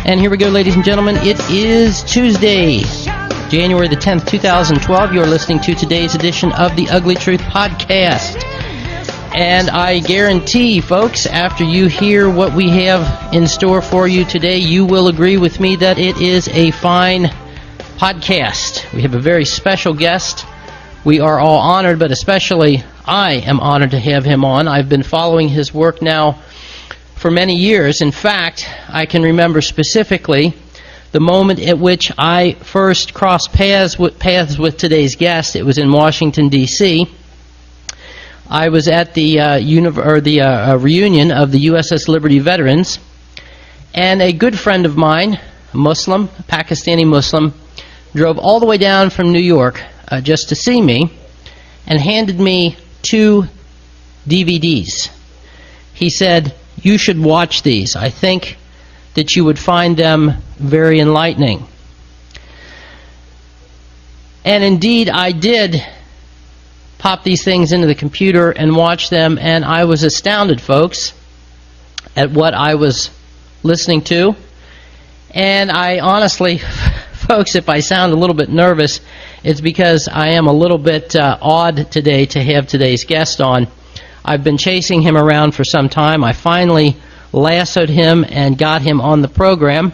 And here we go, ladies and gentlemen. It is Tuesday, January the 10th, 2012. You're listening to today's edition of the Ugly Truth Podcast. And I guarantee, folks, after you hear what we have in store for you today, you will agree with me that it is a fine podcast. We have a very special guest. We are all honored, but especially I am honored to have him on. I've been following his work now for many years. In fact, I can remember specifically the moment at which I first crossed paths with today's guest. It was in Washington, D.C. I was at the reunion of the USS Liberty veterans, and a good friend of mine, a Muslim, a Pakistani Muslim, drove all the way down from New York just to see me and handed me 2 DVDs. He said, "You should watch these. I think that you would find them very enlightening." And indeed, I did pop these things into the computer and watch them, and I was astounded, folks, at what I was listening to. And I honestly, folks, if I sound a little bit nervous, it's because I am a little bit awed today to have today's guest on. I've been chasing him around for some time. I finally lassoed him and got him on the program.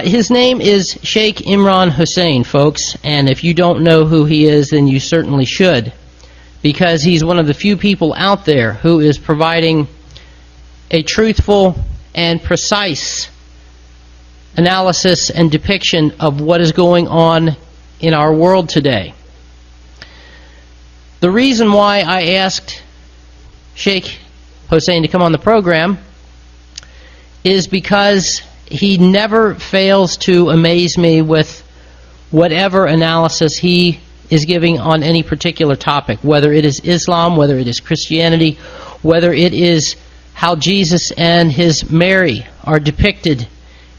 His name is Sheik Imran Hosein, folks, and if you don't know who he is, then you certainly should, because he's one of the few people out there who is providing a truthful and precise analysis and depiction of what is going on in our world today. The reason why I asked Sheik Hosein to come on the program is because he never fails to amaze me with whatever analysis he is giving on any particular topic, whether it is Islam, whether it is Christianity, whether it is how Jesus and his Mary are depicted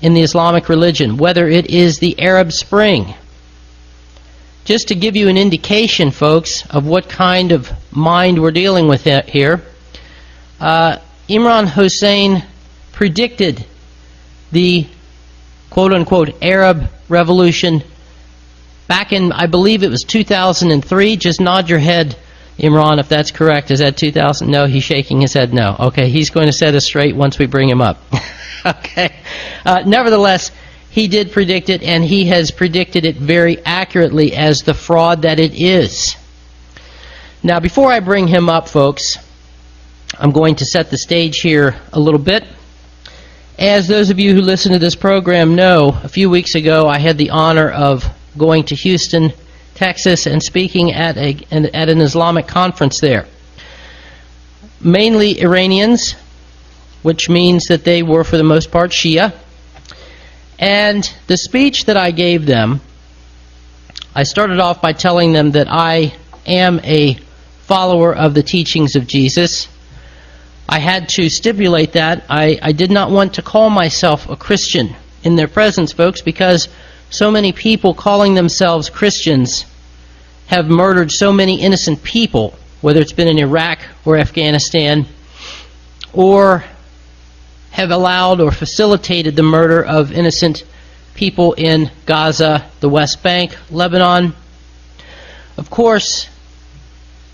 in the Islamic religion, whether it is the Arab Spring. Just to give you an indication, folks, of what kind of mind we're dealing with here, Imran Hosein predicted the quote-unquote Arab Revolution back in, I believe it was 2003. Just nod your head, Imran, if that's correct. Is that 2000? No, he's shaking his head no. Okay, he's going to set us straight once we bring him up. Okay. Nevertheless, he did predict it, and he has predicted it very accurately as the fraud that it is. Now, before I bring him up, folks, I'm going to set the stage here a little bit. As those of you who listen to this program know, a few weeks ago I had the honor of going to Houston, Texas, and speaking at an Islamic conference there. Mainly Iranians, which means that they were for the most part Shia. And the speech that I gave them, I started off by telling them that I am a follower of the teachings of Jesus. I had to stipulate that. I did not want to call myself a Christian in their presence, folks, because so many people calling themselves Christians have murdered so many innocent people, whether it's been in Iraq or Afghanistan, or have allowed or facilitated the murder of innocent people in Gaza, the West Bank, Lebanon. Of course,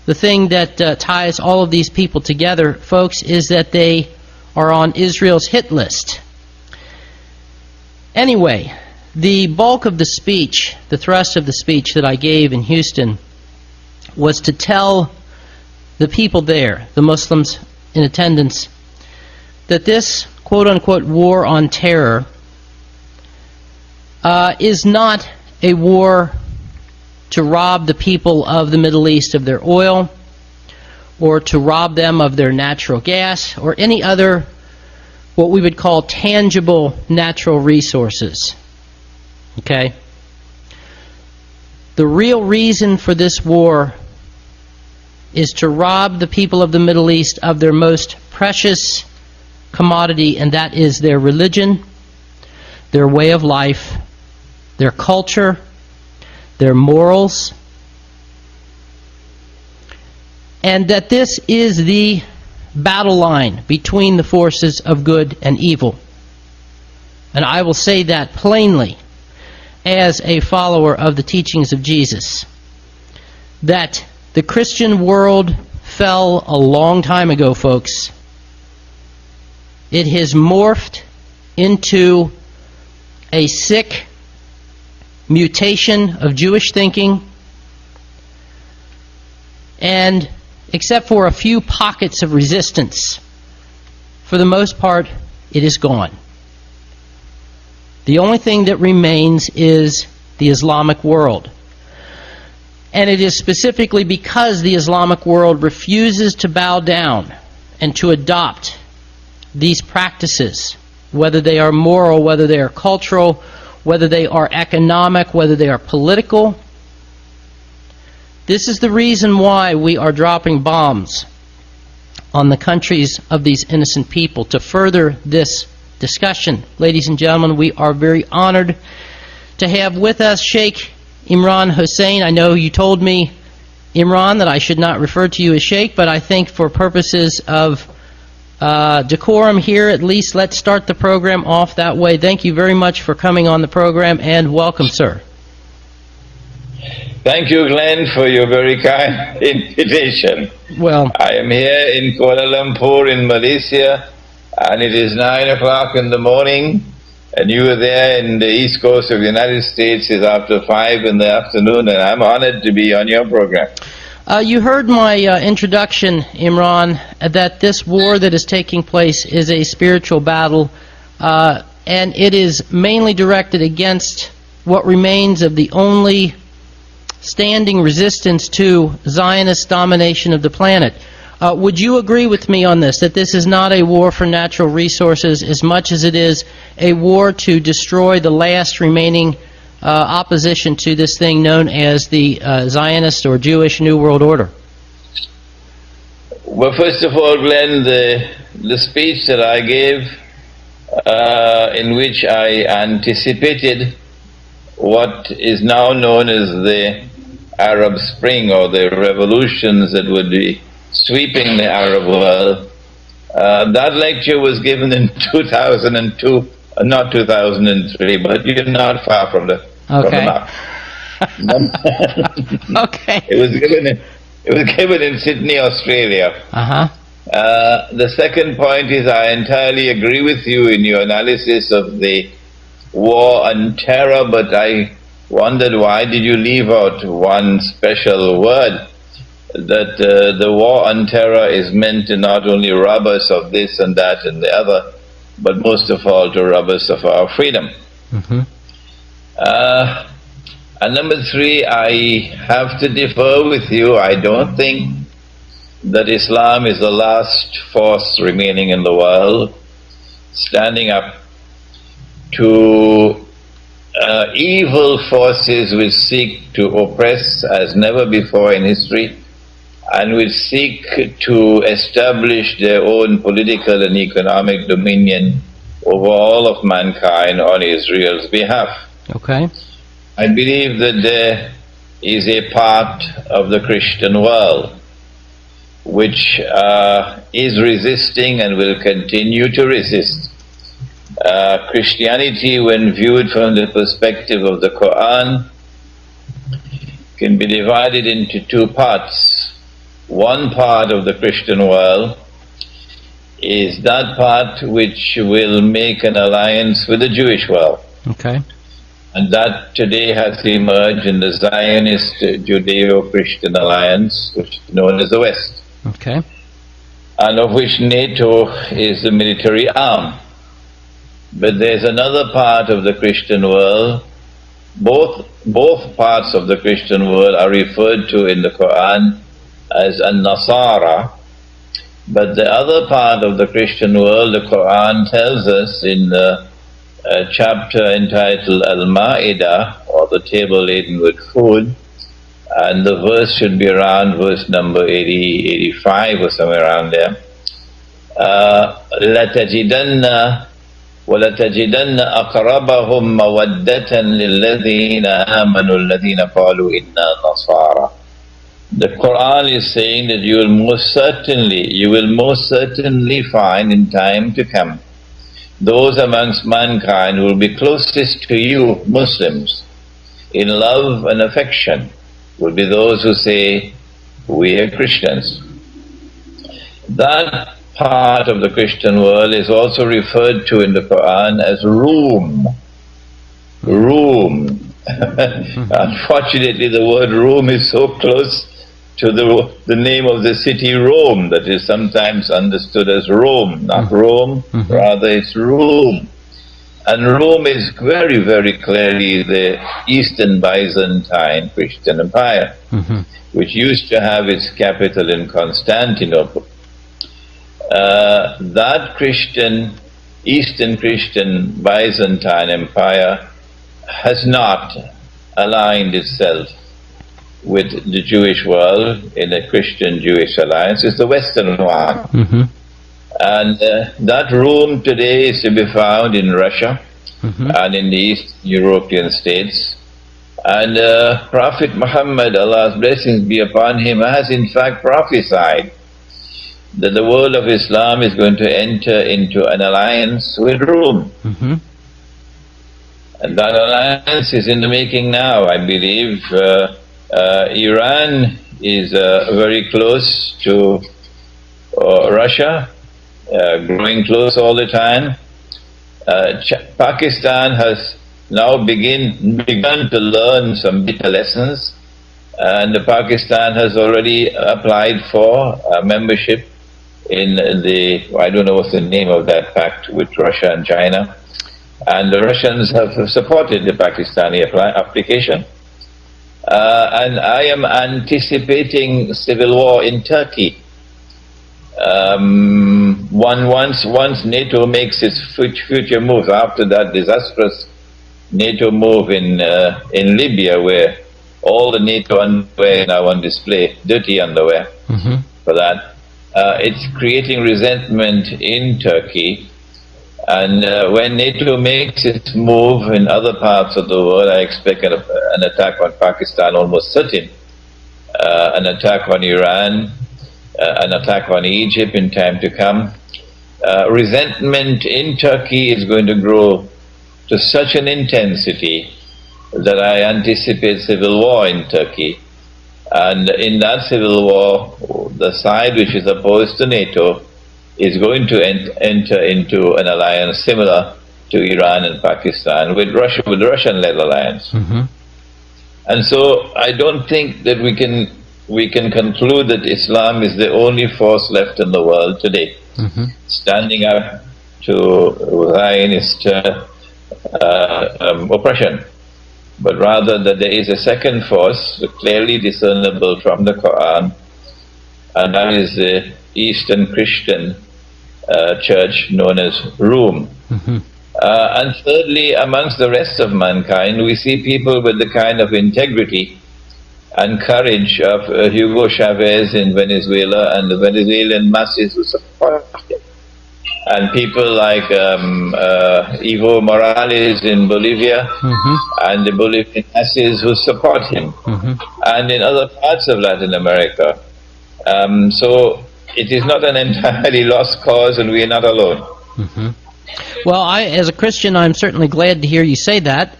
the thing that ties all of these people together, folks, is that they are on Israel's hit list. Anyway, the bulk of the speech, the thrust of the speech that I gave in Houston, was to tell the people there, the Muslims in attendance, that this quote-unquote war on terror is not a war to rob the people of the Middle East of their oil, or to rob them of their natural gas, or any other what we would call tangible natural resources. Okay? The real reason for this war is to rob the people of the Middle East of their most precious commodity, and that is their religion, their way of life, their culture, their morals, and that this is the battle line between the forces of good and evil. and I will say that plainly as a follower of the teachings of Jesus, that the Christian world fell a long time ago, folks. It has morphed into a sick mutation of Jewish thinking, and except for a few pockets of resistance, for the most part, it is gone. The only thing that remains is the Islamic world. And it is specifically because the Islamic world refuses to bow down and to adopt these practices, whether they are moral, whether they are cultural, whether they are economic, whether they are political. This is the reason why we are dropping bombs on the countries of these innocent people. To further this discussion, ladies and gentlemen, we are very honored to have with us Sheik Imran Hosein. I know you told me, Imran, that I should not refer to you as Sheikh, but I think for purposes of decorum here, at least let's start the program off that way. Thank you very much for coming on the program, and welcome, sir. Thank you, Glenn, for your very kind invitation. Well, I am here in Kuala Lumpur in Malaysia, and it is 9 o'clock in the morning, and you are there in the east coast of the United States. It's after 5 in the afternoon, and I'm honored to be on your program. You heard my introduction, Imran, that this war that is taking place is a spiritual battle, and it is mainly directed against what remains of the only standing resistance to Zionist domination of the planet. Would you agree with me on this, that this is not a war for natural resources as much as it is a war to destroy the last remaining opposition to this thing known as the Zionist or Jewish New World Order? Well, first of all, Glenn, the speech that I gave, in which I anticipated what is now known as the Arab Spring, or the revolutions that would be sweeping the Arab world, that lecture was given in 2002, not 2003, but you're not far from the mark. Okay. It was given in Sydney, Australia. The second point is, I entirely agree with you in your analysis of the war on terror, but I wondered, why did you leave out one special word? That the war on terror is meant to not only rob us of this and that and the other, but most of all to rob us of our freedom. And number three, I have to differ with you. I don't think that Islam is the last force remaining in the world, standing up to evil forces which seek to oppress as never before in history, and which seek to establish their own political and economic dominion over all of mankind on Israel's behalf. Okay. I believe that there is a part of the Christian world which is resisting and will continue to resist. Christianity, when viewed from the perspective of the Quran, can be divided into two parts. One part of the Christian world is that part which will make an alliance with the Jewish world. Okay. And that today has emerged in the Zionist Judeo-Christian alliance, which is known as the West. Okay. And of which NATO is the military arm. But there's another part of the Christian world. Both parts of the Christian world are referred to in the Quran as An-Nasara. But the other part of the Christian world, the Quran tells us in the chapter entitled Al-Ma'idah, or the table laden with food, and the verse should be around verse number 80, 85 or somewhere around there. لَتَجِدَنَّ وَلَتَجِدَنَّ أَقْرَبَهُمْ مَوَدَّةً لِلَّذِينَ آمَنُوا الَّذِينَ قَالُوا إِنَّا نَصَارَى. The Quran is saying that you will most certainly find in time to come those amongst mankind who will be closest to you, Muslims, in love and affection, will be those who say, we are Christians. That part of the Christian world is also referred to in the Quran as Rum. Rum. Unfortunately, the word Rome is so close to the name of the city Rome that is sometimes understood as Rome, not Rome, rather it's Rome. And Rome is very, very clearly the Eastern Byzantine Christian Empire, which used to have its capital in Constantinople. That Eastern Christian Byzantine Empire has not aligned itself with the Jewish world in a Christian-Jewish alliance. It's the Western one. And that Rome today is to be found in Russia and in the East European states. And Prophet Muhammad, Allah's blessings be upon him, has in fact prophesied that the world of Islam is going to enter into an alliance with Rome. And that alliance is in the making now, I believe. Iran is very close to Russia, growing close all the time. Pakistan has now begun to learn some bitter lessons, and Pakistan has already applied for membership in the, I don't know what's the name of that pact with Russia and China, and the Russians have supported the Pakistani application. And I am anticipating civil war in Turkey. Once NATO makes its future moves, after that disastrous NATO move in Libya, where all the NATO underwear is now on display, dirty underwear for that, it's creating resentment in Turkey. And when NATO makes its move in other parts of the world, I expect an attack on Pakistan, almost certain, an attack on Iran, an attack on Egypt in time to come. Resentment in Turkey is going to grow to such an intensity that I anticipate civil war in Turkey. And in that civil war, the side which is opposed to NATO is going to enter into an alliance similar to Iran and Pakistan with Russia, with the Russian-led alliance. And so I don't think that we can conclude that Islam is the only force left in the world today, standing up to Zionist oppression, but rather that there is a second force clearly discernible from the Quran, and that is the Eastern Christian church known as Rome. And thirdly, amongst the rest of mankind, we see people with the kind of integrity and courage of Hugo Chavez in Venezuela and the Venezuelan masses who support him, and people like Evo Morales in Bolivia and the Bolivian masses who support him, and in other parts of Latin America. So it is not an entirely lost cause, and we are not alone. Well, as a Christian, I'm certainly glad to hear you say that,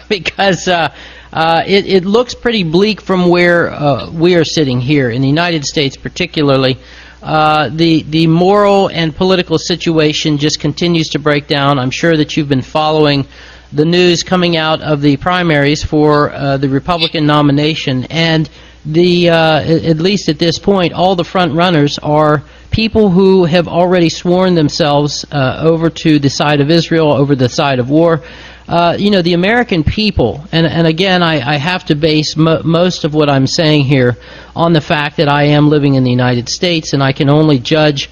because it looks pretty bleak from where we are sitting here in the United States, particularly. The moral and political situation just continues to break down. I'm sure that you've been following the news coming out of the primaries for the Republican nomination, and at least at this point, all the front runners are people who have already sworn themselves over to the side of Israel, over the side of war. The American people, and again, I have to base most of what I'm saying here on the fact that I am living in the United States, and I can only judge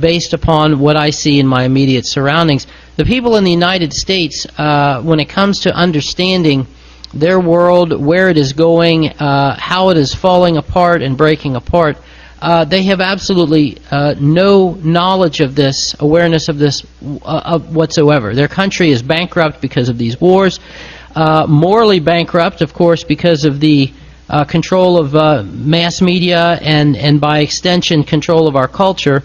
based upon what I see in my immediate surroundings. The people in the United States, when it comes to understanding their world, where it is going, how it is falling apart and breaking apart, they have absolutely no knowledge of this, awareness of this whatsoever. Their country is bankrupt because of these wars, morally bankrupt, of course, because of the control of mass media and by extension control of our culture.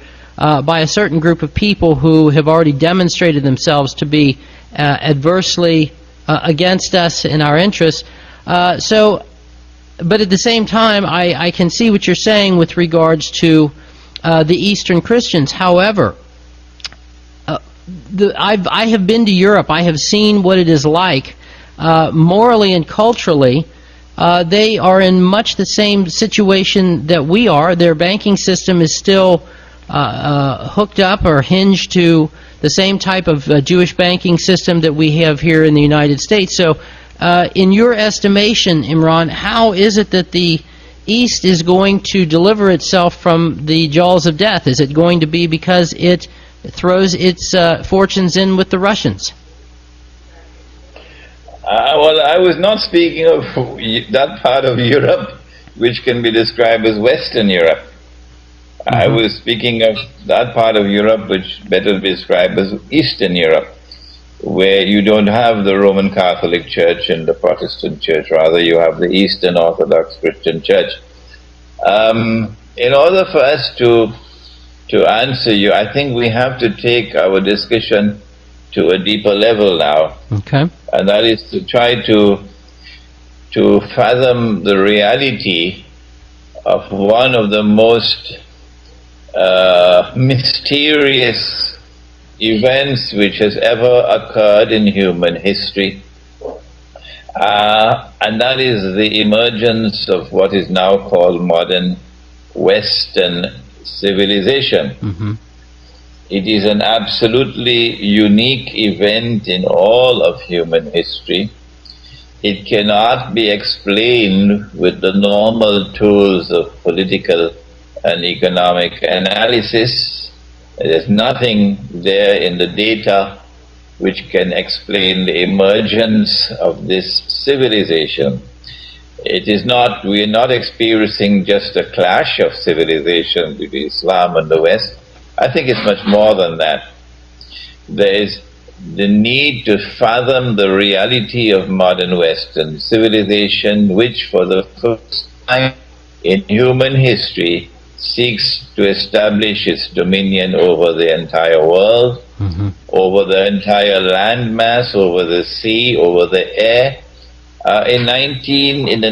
by a certain group of people who have already demonstrated themselves to be adversely against us and our interests. But at the same time, I can see what you're saying with regards to the Eastern Christians. However, I have been to Europe. I have seen what it is like. Morally and culturally, they are in much the same situation that we are. Their banking system is still hooked up or hinged to the same type of Jewish banking system that we have here in the United States. So, in your estimation, Imran, how is it that the East is going to deliver itself from the jaws of death? Is it going to be because it throws its fortunes in with the Russians? Well, I was not speaking of that part of Europe which can be described as Western Europe. I was speaking of that part of Europe which better be described as Eastern Europe, where you don't have the Roman Catholic Church and the Protestant Church. Rather, you have the Eastern Orthodox Christian Church. In order for us to answer you, I think we have to take our discussion to a deeper level now. Okay. And that is to try to fathom the reality of one of the most mysterious events which has ever occurred in human history, and that is the emergence of what is now called modern Western civilization. It is an absolutely unique event in all of human history. It cannot be explained with the normal tools of political and economic analysis. There is nothing there in the data which can explain the emergence of this civilization. It is not, we are not experiencing just a clash of civilizations between Islam and the West. I think it's much more than that. There is the need to fathom the reality of modern Western civilization, which for the first time in human history seeks to establish its dominion over the entire world, over the entire landmass, over the sea, over the air. Probably in the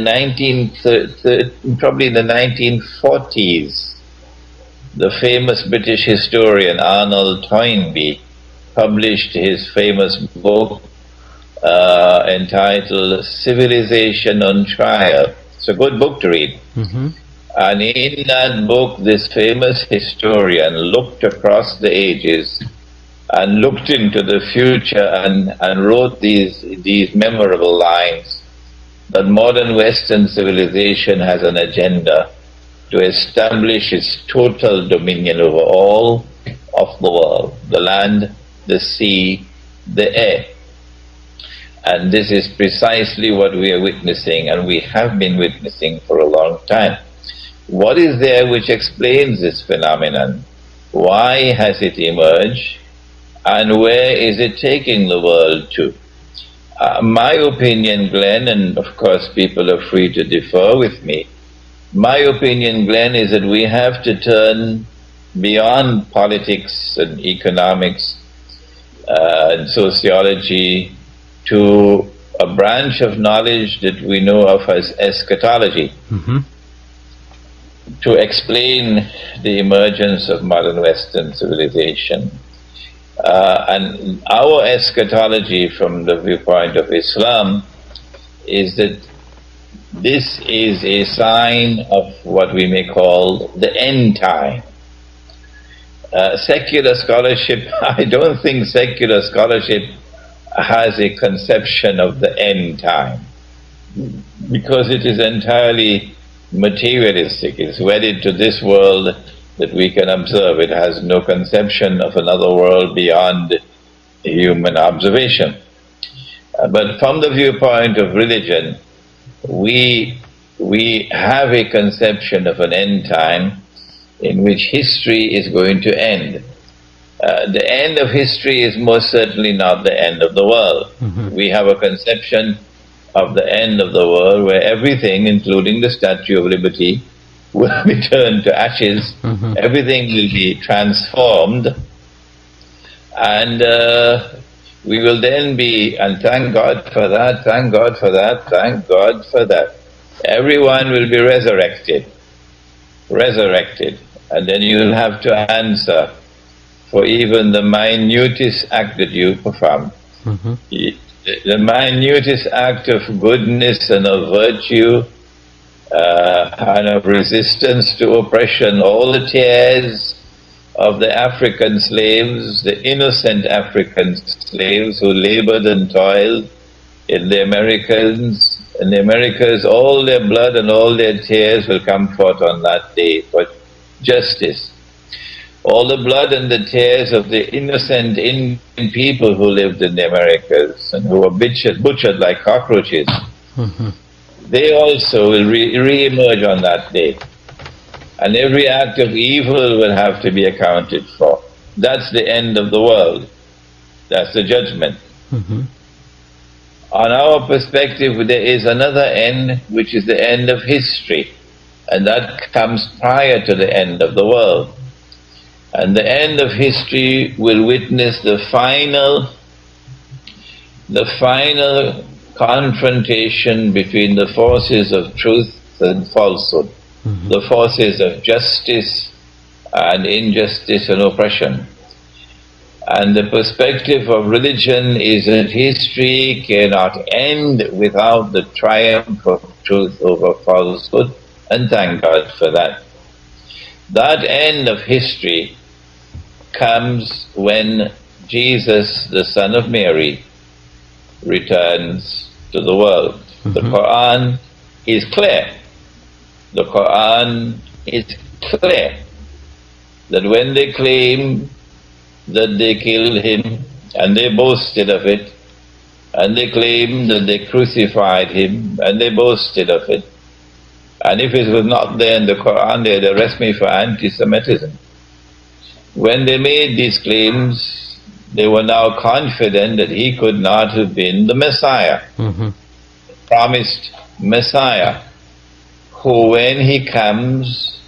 1940s, the famous British historian Arnold Toynbee published his famous book entitled Civilization on Trial. It's a good book to read. And in that book, this famous historian looked across the ages and looked into the future and wrote these memorable lines that modern Western civilization has an agenda to establish its total dominion over all of the world, the land, the sea, the air. And this is precisely what we are witnessing, and we have been witnessing for a long time. What is there which explains this phenomenon? Why has it emerged? And where is it taking the world to? My opinion, Glenn, and of course people are free to differ with me, my opinion, Glenn, is that we have to turn beyond politics and economics and sociology to a branch of knowledge that we know of as eschatology, to explain the emergence of modern Western civilization. And our eschatology from the viewpoint of Islam is that this is a sign of what we may call the end time. Secular scholarship, I don't think secular scholarship has a conception of the end time, because it is entirely materialistic. It's wedded to this world that we can observe. It has no conception of another world beyond human observation. But from the viewpoint of religion, we have a conception of an end time in which history is going to end. The end of history is most certainly not the end of the world. We have a conception of the end of the world where everything, including the Statue of Liberty, will be turned to ashes. Everything will be transformed, and we will then be, and thank God for that, thank God for that, thank God for that. Everyone will be resurrected, and then you will have to answer for even the minutest act that you perform. The minutest act of goodness and of virtue and of resistance to oppression, all the tears of the African slaves, the innocent African slaves who labored and toiled in the Americas, all their blood and all their tears will come forth on that day for justice. All the blood and the tears of the innocent Indian people who lived in the Americas and who were butchered like cockroaches, they also will re-emerge on that day. And every act of evil will have to be accounted for. That's the end of the world. That's the judgment. On our perspective, there is another end, which is the end of history. And that comes prior to the end of the world. And the end of history will witness the final confrontation between the forces of truth and falsehood, the forces of justice and injustice and oppression. And the perspective of religion is that history cannot end without the triumph of truth over falsehood, and thank God for that. That end of history comes when Jesus, the Son of Mary, returns to the world. The Quran is clear. The Quran is clear that when they claim that they killed him, and they boasted of it, and they claimed that they crucified him, and they boasted of it, and if it was not there in the Quran, they'd arrest me for anti-Semitism. When they made these claims, they were now confident that he could not have been the Messiah, promised Messiah, who when he comes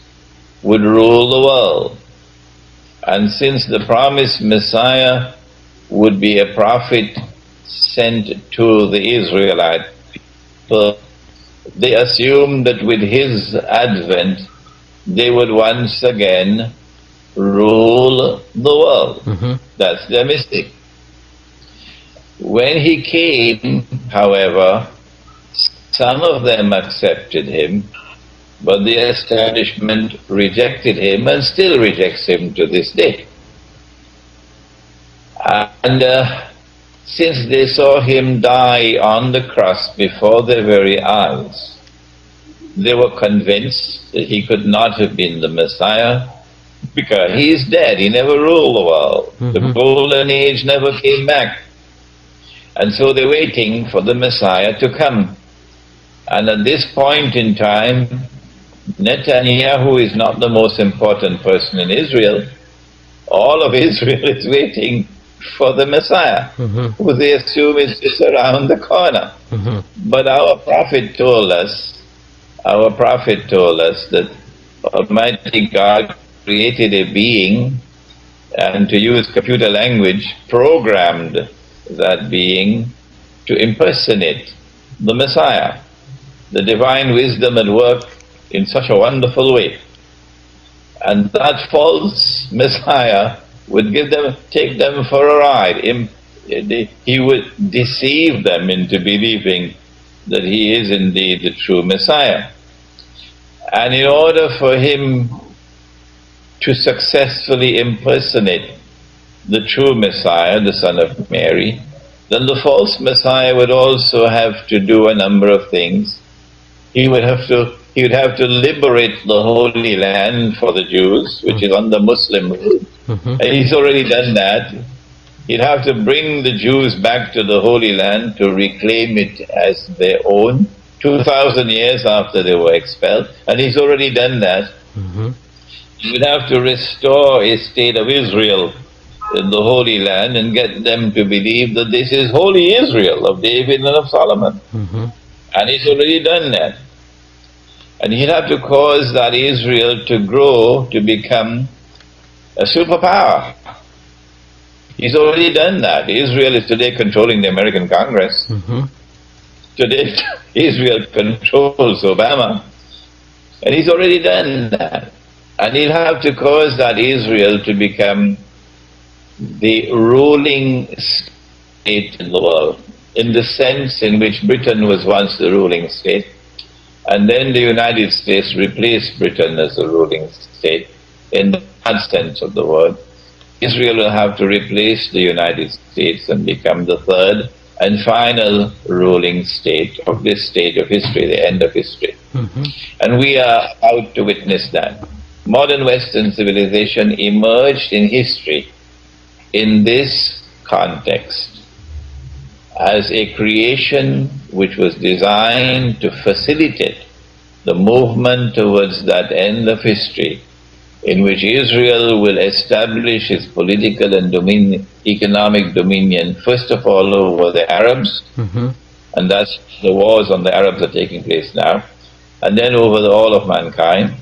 would rule the world. And since the promised Messiah would be a prophet sent to the Israelite people, they assumed that with his advent they would once again rule the world. That's their mistake. When he came, however, some of them accepted him, but the establishment rejected him and still rejects him to this day. And since they saw him die on the cross before their very eyes, they were convinced that he could not have been the Messiah, because he is dead. He never ruled the world. The golden age never came back. And so they're waiting for the Messiah to come. And at this point in time, Netanyahu is not the most important person in Israel. All of Israel is waiting for the Messiah, who they assume is just around the corner. But our prophet told us that Almighty God created a being, and to use computer language, programmed that being to impersonate the Messiah. The divine wisdom at work in such a wonderful way. And that false Messiah would take them for a ride. He would deceive them into believing that he is indeed the true Messiah. And in order for him to successfully impersonate the true Messiah, the Son of Mary, then the false Messiah would also have to do a number of things. He would have to liberate the Holy Land for the Jews, which is under Muslim rule. And he's already done that. He'd have to bring the Jews back to the Holy Land to reclaim it as their own, 2,000 years after they were expelled. And he's already done that. He would have to restore a state of Israel in the Holy Land and get them to believe that this is Holy Israel of David and of Solomon. And he's already done that. And he'll have to cause that Israel to grow to become a superpower. He's already done that. Israel is today controlling the American Congress. Today, Israel controls Obama. And he's already done that. And he'll have to cause that Israel to become the ruling state in the world, in the sense in which Britain was once the ruling state, and then the United States replaced Britain as the ruling state, in the bad sense of the word. Israel will have to replace the United States and become the third and final ruling state of this stage of history, the end of history. And we are about to witness that. Modern Western civilization emerged in history in this context as a creation which was designed to facilitate the movement towards that end of history in which Israel will establish its political and economic dominion, first of all over the Arabs, and that's the wars on the Arabs are taking place now, and then over all of mankind.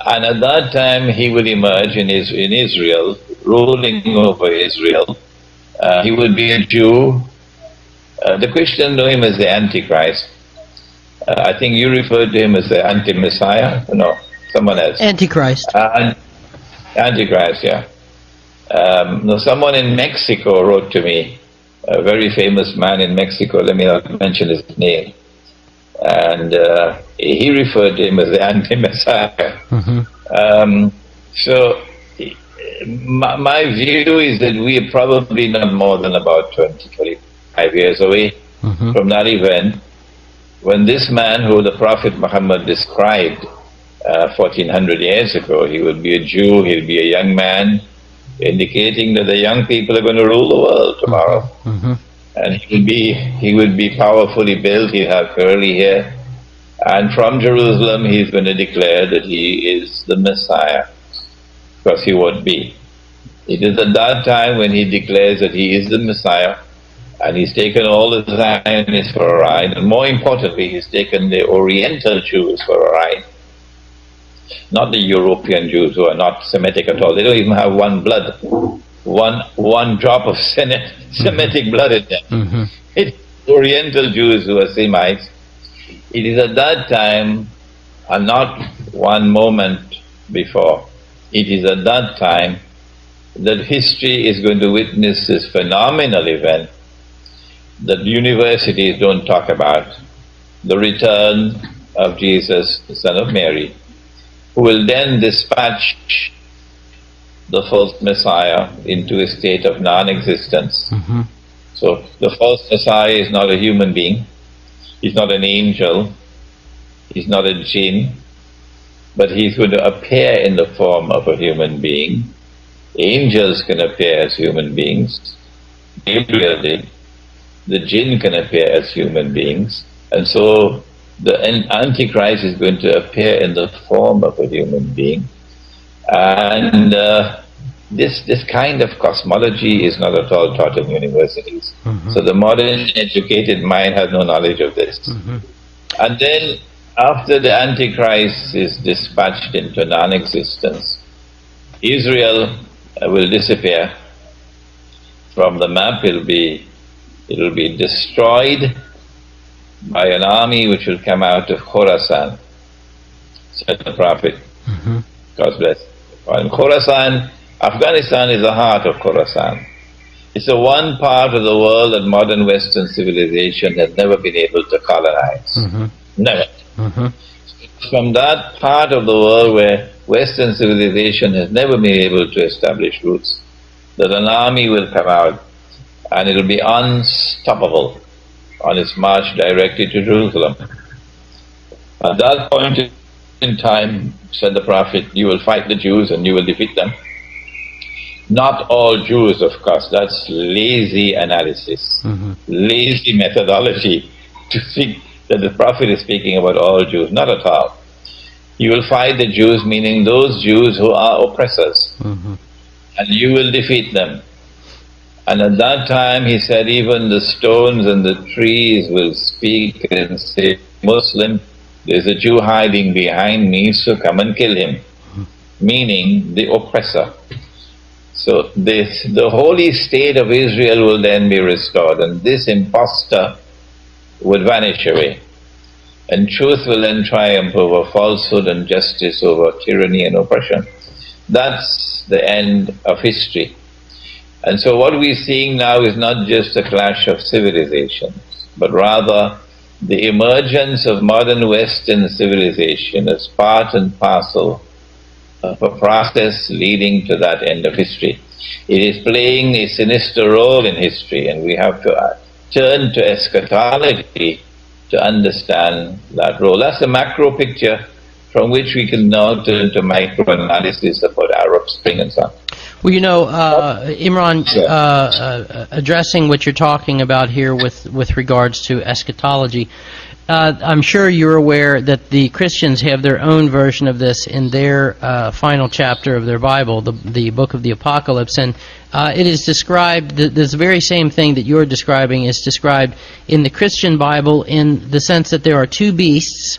And at that time he will emerge in Israel, ruling over Israel. He will be a Jew. The Christians know him as the Antichrist. I think you referred to him as the anti-Messiah. No, someone else. Antichrist. Antichrist, yeah. No, someone in Mexico wrote to me, a very famous man in Mexico, let me not mention his name, and he referred to him as the anti-Messiah. So my view is that we are probably not more than about 20, 25 years away from that event, when this man who the Prophet Muhammad described 1400 years ago, he would be a Jew, he'll be a young man, indicating that the young people are going to rule the world tomorrow. And he would be powerfully built, he'll have curly hair, and from Jerusalem he's going to declare that he is the Messiah, because he would be. It is at that time when he declares that he is the Messiah, and he's taken all the Zionists for a ride, and more importantly, he's taken the Oriental Jews for a ride. Not the European Jews who are not Semitic at all. They don't even have one blood, one drop of Semitic blood in them. It's Oriental Jews who are Semites. It is at that time, and not one moment before, it is at that time that history is going to witness this phenomenal event that universities don't talk about, the return of Jesus, the Son of Mary, who will then dispatch the false Messiah into a state of non-existence. So the false Messiah is not a human being, he's not an angel, he's not a jinn, but he's going to appear in the form of a human being. Angels can appear as human beings, Gabriel did. The jinn can appear as human beings, and so the Antichrist is going to appear in the form of a human being. And this kind of cosmology is not at all taught in universities. So the modern educated mind has no knowledge of this. And then after the Antichrist is dispatched into non-existence, Israel will disappear from the map. It'll be destroyed by an army which will come out of Khorasan, said the Prophet. God bless. And Khorasan, Afghanistan is the heart of Khorasan. It's the one part of the world that modern Western civilization has never been able to colonize. Never. From that part of the world where Western civilization has never been able to establish roots, that an army will come out and it will be unstoppable on its march directly to Jerusalem. At that point in time, said the Prophet, you will fight the Jews and you will defeat them. Not all Jews, of course. That's lazy analysis, lazy methodology to think that the Prophet is speaking about all Jews. Not at all. You will fight the Jews, meaning those Jews who are oppressors, and you will defeat them. And at that time, he said, even the stones and the trees will speak and say, Muslim, there's a Jew hiding behind me, so come and kill him, meaning the oppressor. So the holy state of Israel will then be restored, and this impostor would vanish away. And truth will then triumph over falsehood, and justice over tyranny and oppression. That's the end of history. And so what we're seeing now is not just a clash of civilizations, but rather the emergence of modern Western civilization as part and parcel of a process leading to that end of history. It is playing a sinister role in history, and we have to turn to eschatology to understand that role. That's the macro picture from which we can now turn to micro-analysis about Arab Spring and so on. Well, you know, Imran, addressing what you're talking about here with regards to eschatology, I'm sure you're aware that the Christians have their own version of this in their final chapter of their Bible, the book of the Apocalypse, and it is described, this very same thing that you're describing is described in the Christian Bible in the sense that there are two beasts,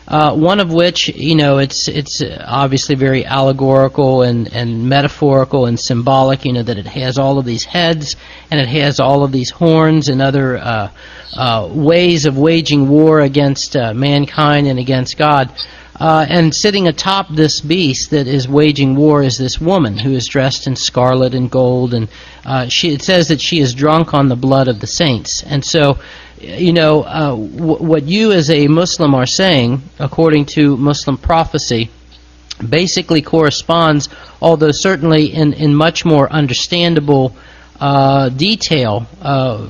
one of which, you know, it's obviously very allegorical and metaphorical and symbolic, you know, that it has all of these heads and it has all of these horns and other ways of waging war against mankind and against God. And sitting atop this beast that is waging war is this woman who is dressed in scarlet and gold, and it says that she is drunk on the blood of the saints. And so, you know, what you as a Muslim are saying, according to Muslim prophecy, basically corresponds, although certainly in much more understandable detail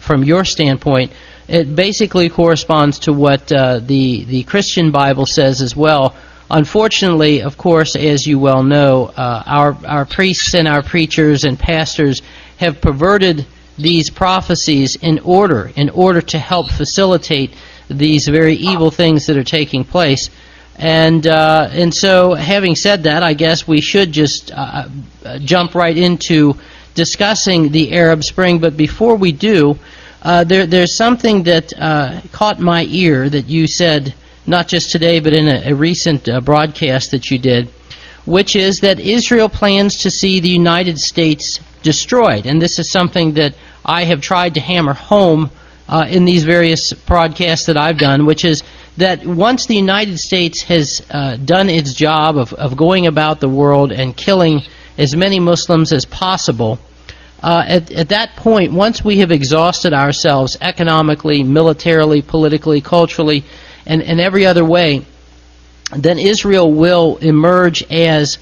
from your standpoint, it basically corresponds to what the Christian Bible says as well. Unfortunately, of course, as you well know, our priests and our preachers and pastors have perverted these prophecies in order to help facilitate these very evil things that are taking place. And so, having said that, I guess we should just jump right into discussing the Arab Spring. But before we do, there's something that caught my ear that you said, not just today, but in a recent broadcast that you did, which is that Israel plans to see the United States destroyed. And this is something that I have tried to hammer home in these various broadcasts that I've done, which is that once the United States has done its job of going about the world and killing as many Muslims as possible, at that point, once we have exhausted ourselves economically, militarily, politically, culturally, and every other way, then Israel will emerge as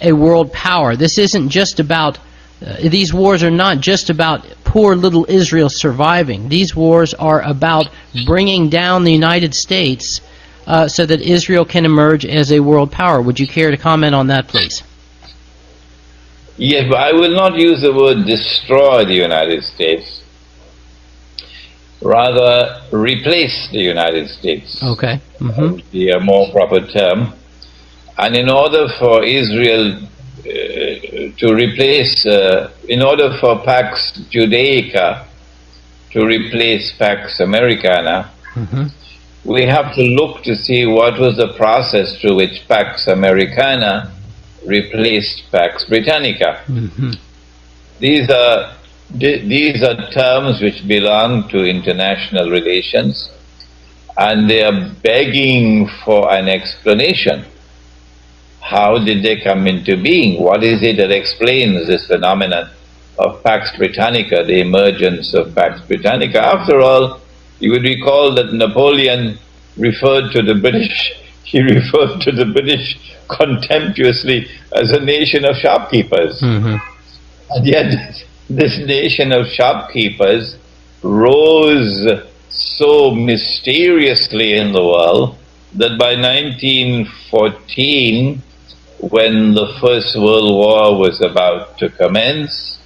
a world power. This isn't just about, these wars are not just about poor little Israel surviving. These wars are about bringing down the United States so that Israel can emerge as a world power. Would you care to comment on that, please? Yes, but I will not use the word destroy the United States. Rather, replace the United States. Okay. Would be a more proper term. And in order for Israel to replace, in order for Pax Judaica to replace Pax Americana, we have to look to see what was the process through which Pax Americana replaced Pax Britannica. These are terms which belong to international relations, and they are begging for an explanation. How did they come into being? What is it that explains this phenomenon of Pax Britannica, the emergence of Pax Britannica? After all, you would recall that Napoleon referred to the British, he referred to the British contemptuously as a nation of shopkeepers. And yet this nation of shopkeepers rose so mysteriously in the world that by 1914, when the First World War was about to commence,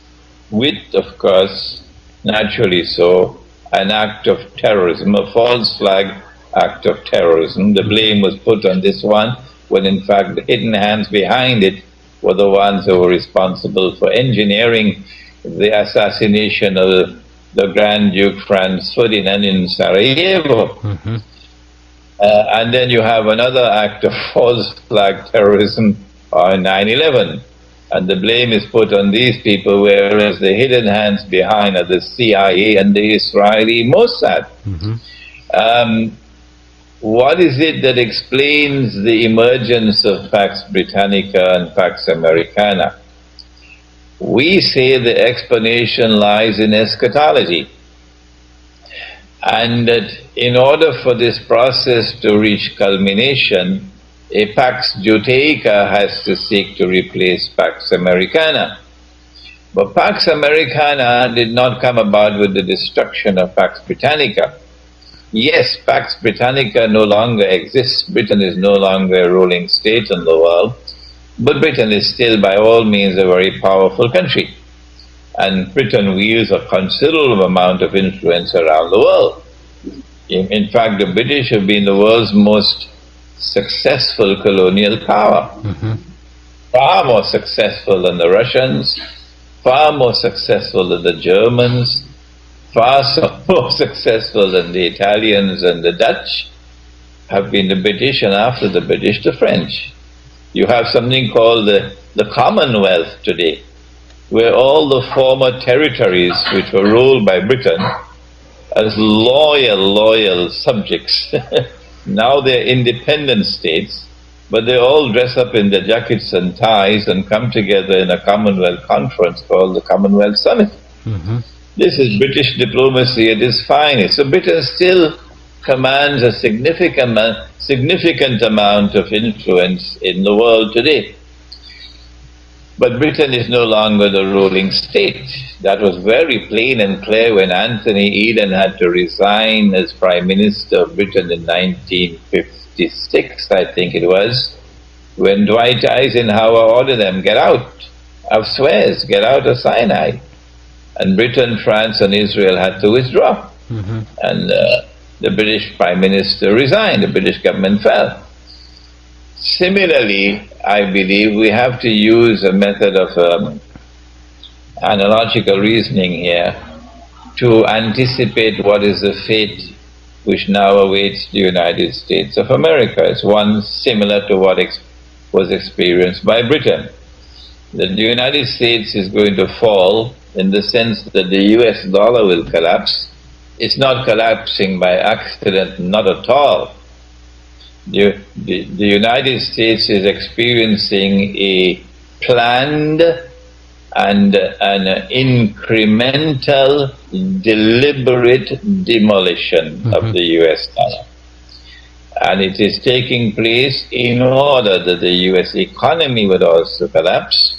with, of course, naturally so, an act of terrorism, a false flag act of terrorism. The blame was put on this one, when in fact the hidden hands behind it were the ones who were responsible for engineering the assassination of the Grand Duke Franz Ferdinand in Sarajevo. And then you have another act of false flag terrorism on 9/11. And the blame is put on these people, whereas the hidden hands behind are the CIA and the Israeli Mossad. What is it that explains the emergence of Pax Britannica and Pax Americana? We say the explanation lies in eschatology. And that in order for this process to reach culmination, a Pax Judaica has to seek to replace Pax Americana. But Pax Americana did not come about with the destruction of Pax Britannica. Yes, Pax Britannica no longer exists. Britain is no longer a ruling state in the world, but Britain is still by all means a very powerful country. And Britain wields a considerable amount of influence around the world. In fact, the British have been the world's most successful colonial power. Far more successful than the Russians, far more successful than the Germans, far more successful than the Italians and the Dutch have been the British, and after the British, the French. You have something called the Commonwealth today, where all the former territories which were ruled by Britain as loyal subjects, now they're independent states, but they all dress up in their jackets and ties and come together in a Commonwealth conference called the Commonwealth Summit. This is British diplomacy at its finest. So Britain still commands a significant amount of influence in the world today. But Britain is no longer the ruling state. That was very plain and clear when Anthony Eden had to resign as Prime Minister of Britain in 1956, I think it was, when Dwight Eisenhower ordered them, get out of Suez, get out of Sinai. And Britain, France and Israel had to withdraw. And the British Prime Minister resigned, the British government fell. Similarly, I believe we have to use a method of analogical reasoning here to anticipate what is the fate which now awaits the United States of America. It's one similar to what was experienced by Britain. That the United States is going to fall in the sense that the US dollar will collapse. It's not collapsing by accident, not at all. The United States is experiencing a planned and an incremental, deliberate demolition of the US dollar. And it is taking place in order that the US economy would also collapse.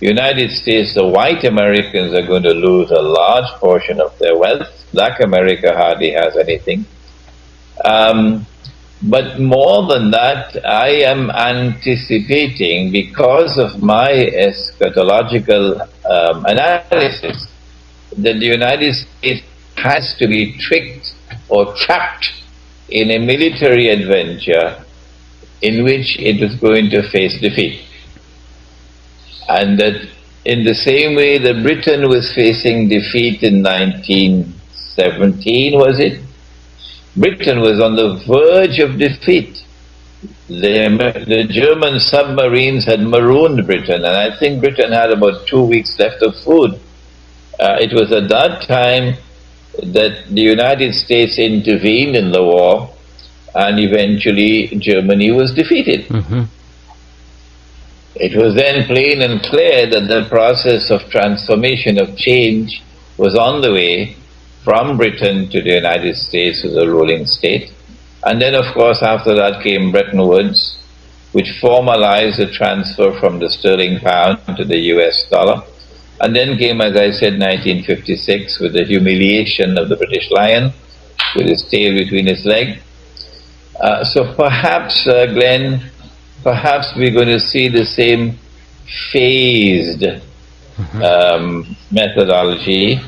United States, the white Americans are going to lose a large portion of their wealth. Black America hardly has anything. But more than that, I am anticipating, because of my eschatological analysis, that the United States has to be tricked or trapped in a military adventure in which it is going to face defeat. And that in the same way that Britain was facing defeat in 1917, was it? Britain was on the verge of defeat. The German submarines had marooned Britain, and I think Britain had about 2 weeks left of food. It was at that time that the United States intervened in the war, and eventually Germany was defeated. It was then plain and clear that the process of transformation, of change, was on the way from Britain to the United States as a ruling state. And then, of course, after that came Bretton Woods, which formalized the transfer from the sterling pound to the US dollar. And then came, as I said, 1956, with the humiliation of the British lion, with his tail between his legs. So perhaps, Glenn, perhaps we're going to see the same phased methodology,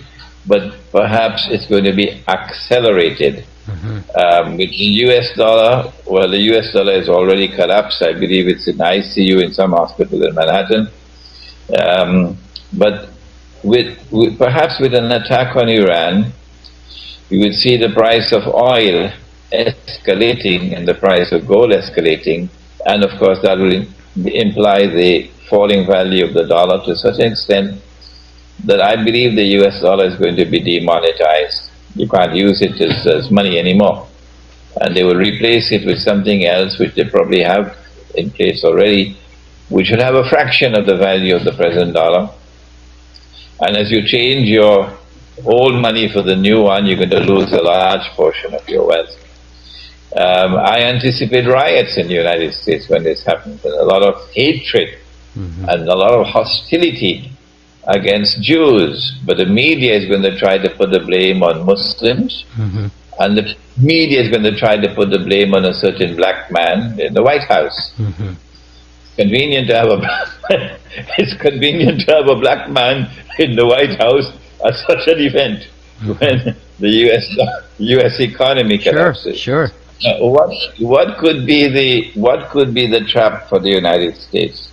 but perhaps it's going to be accelerated. With the US dollar, well, the US dollar is already collapsed. I believe it's in ICU in some hospital in Manhattan. But perhaps with an attack on Iran, we would see the price of oil escalating and the price of gold escalating, and of course that will imply the falling value of the dollar to such an extent that I believe the US dollar is going to be demonetized. You can't use it as money anymore. And they will replace it with something else, which they probably have in place already, which will have a fraction of the value of the present dollar. And as you change your old money for the new one, you're going to lose a large portion of your wealth. I anticipate riots in the United States when this happens, and a lot of hatred and a lot of hostility against Jews. But the media is going to try to put the blame on Muslims, and the media is going to try to put the blame on a certain black man in the White House. Convenient to have it's convenient to have a black man in the White House at such an event when the U.S. economy collapses. Sure. What could be the trap for the United States?